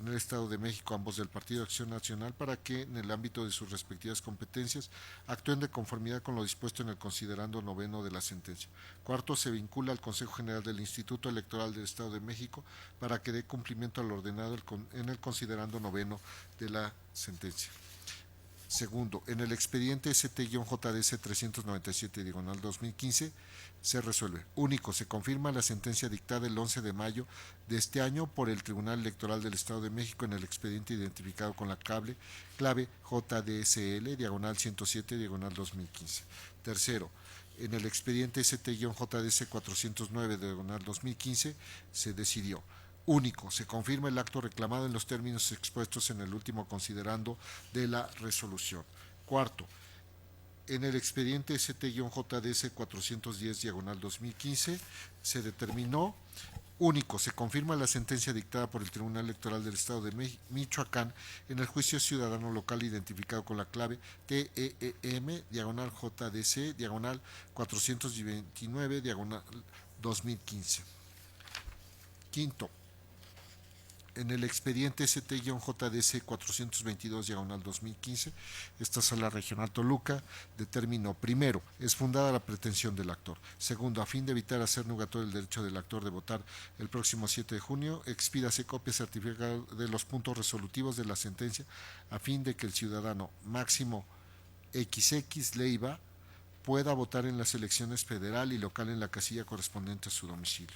el Estado de México, ambos del Partido Acción Nacional, para que, en el ámbito de sus respectivas competencias, actúen de conformidad con lo dispuesto en el considerando noveno de la sentencia. Cuarto, se vincula al Consejo General del Instituto Electoral del Estado de México para que dé cumplimiento al ordenado en el considerando noveno de la sentencia. Segundo, en el expediente ST-JDS 397/2015 se resuelve. Único, se confirma la sentencia dictada el 11 de mayo de este año por el Tribunal Electoral del Estado de México en el expediente identificado con la clave JDSL/107/2015. Tercero, en el expediente ST-JDS 409/2015 se decidió. Único, se confirma el acto reclamado en los términos expuestos en el último considerando de la resolución. Cuarto, en el expediente ST-JDS 410/2015 se determinó. Único, se confirma la sentencia dictada por el Tribunal Electoral del Estado de Michoacán en el juicio ciudadano local identificado con la clave TEM-JDC/429/2015. Quinto, en el expediente ST-JDS 422/2015, esta Sala Regional Toluca determinó: primero, es fundada la pretensión del actor; segundo, a fin de evitar hacer nugatorio el derecho del actor de votar el próximo 7 de junio, expídase copia certificada de los puntos resolutivos de la sentencia a fin de que el ciudadano Máximo XX Leiva pueda votar en las elecciones federal y local en la casilla correspondiente a su domicilio.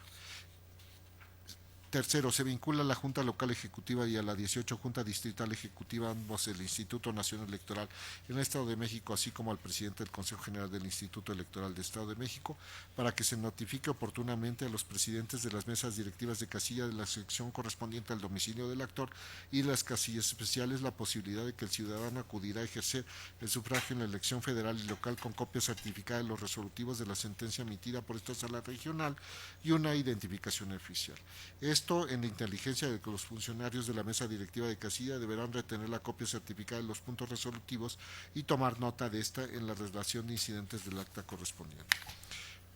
Tercero, se vincula a la Junta Local Ejecutiva y a la 18 Junta Distrital Ejecutiva, ambos del Instituto Nacional Electoral en el Estado de México, así como al presidente del Consejo General del Instituto Electoral del Estado de México, para que se notifique oportunamente a los presidentes de las mesas directivas de casilla de la sección correspondiente al domicilio del actor y las casillas especiales la posibilidad de que el ciudadano acudirá a ejercer el sufragio en la elección federal y local con copia certificada de los resolutivos de la sentencia emitida por esta sala regional y una identificación oficial. Esto en la inteligencia de que los funcionarios de la mesa directiva de casilla deberán retener la copia certificada de los puntos resolutivos y tomar nota de esta en la relación de incidentes del acta correspondiente.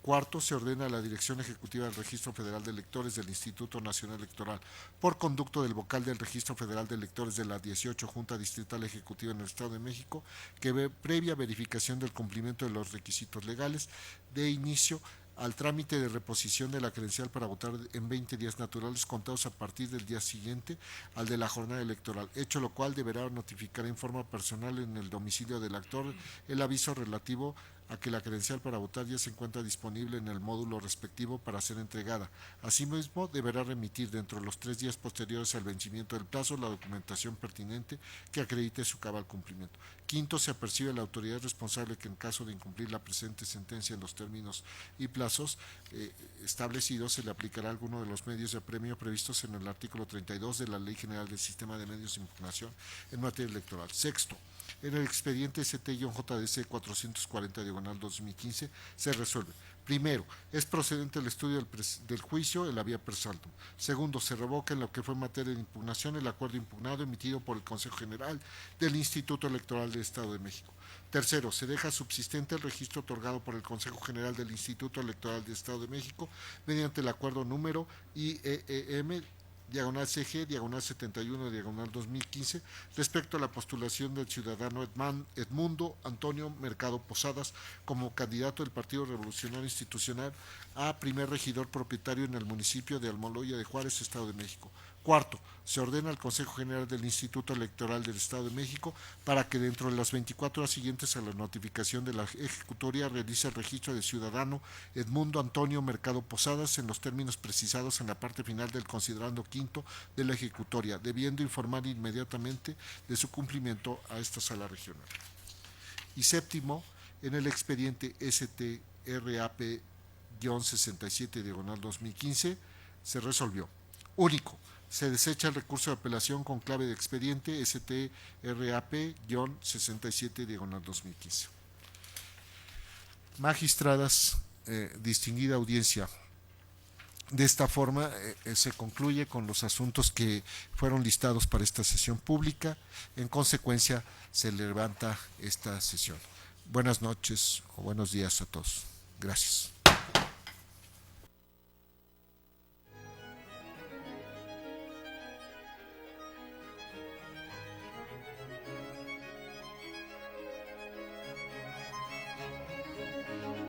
Cuarto, se ordena a la Dirección Ejecutiva del Registro Federal de Electores del Instituto Nacional Electoral, por conducto del vocal del Registro Federal de Electores de la 18 Junta Distrital Ejecutiva en el Estado de México, que previa verificación del cumplimiento de los requisitos legales, dé inicio al trámite de reposición de la credencial para votar en 20 días naturales contados a partir del día siguiente al de la jornada electoral, hecho lo cual deberá notificar en forma personal en el domicilio del actor el aviso relativo a que la credencial para votar ya se encuentra disponible en el módulo respectivo para ser entregada. Asimismo, deberá remitir dentro de los 3 días posteriores al vencimiento del plazo la documentación pertinente que acredite su cabal cumplimiento. Quinto, se apercibe a la autoridad responsable que en caso de incumplir la presente sentencia en los términos y plazos establecidos, se le aplicará alguno de los medios de apremio previstos en el artículo 32 de la Ley General del Sistema de Medios de Impugnación en materia electoral. Sexto, en el expediente ST-JDC 440/2015 se resuelve. Primero, es procedente el estudio del juicio, el había per saltum. Segundo, se revoca en lo que fue materia de impugnación el acuerdo impugnado emitido por el Consejo General del Instituto Electoral del Estado de México. Tercero, se deja subsistente el registro otorgado por el Consejo General del Instituto Electoral del Estado de México mediante el acuerdo número IEEM /CG, /71, /2015, respecto a la postulación del ciudadano Edmundo Antonio Mercado Posadas como candidato del Partido Revolucionario Institucional a primer regidor propietario en el municipio de Almoloya de Juárez, Estado de México. Cuarto, se ordena al Consejo General del Instituto Electoral del Estado de México para que dentro de las 24 horas siguientes a la notificación de la ejecutoria realice el registro del ciudadano Edmundo Antonio Mercado Posadas en los términos precisados en la parte final del considerando quinto de la ejecutoria, debiendo informar inmediatamente de su cumplimiento a esta sala regional. Y séptimo, en el expediente STRAP-67/2015 se resolvió. Único, se desecha el recurso de apelación con clave de expediente STRAP-67/2015. Magistradas, distinguida audiencia, de esta forma se concluye con los asuntos que fueron listados para esta sesión pública. En consecuencia, se levanta esta sesión. Buenas noches o buenos días a todos. Gracias.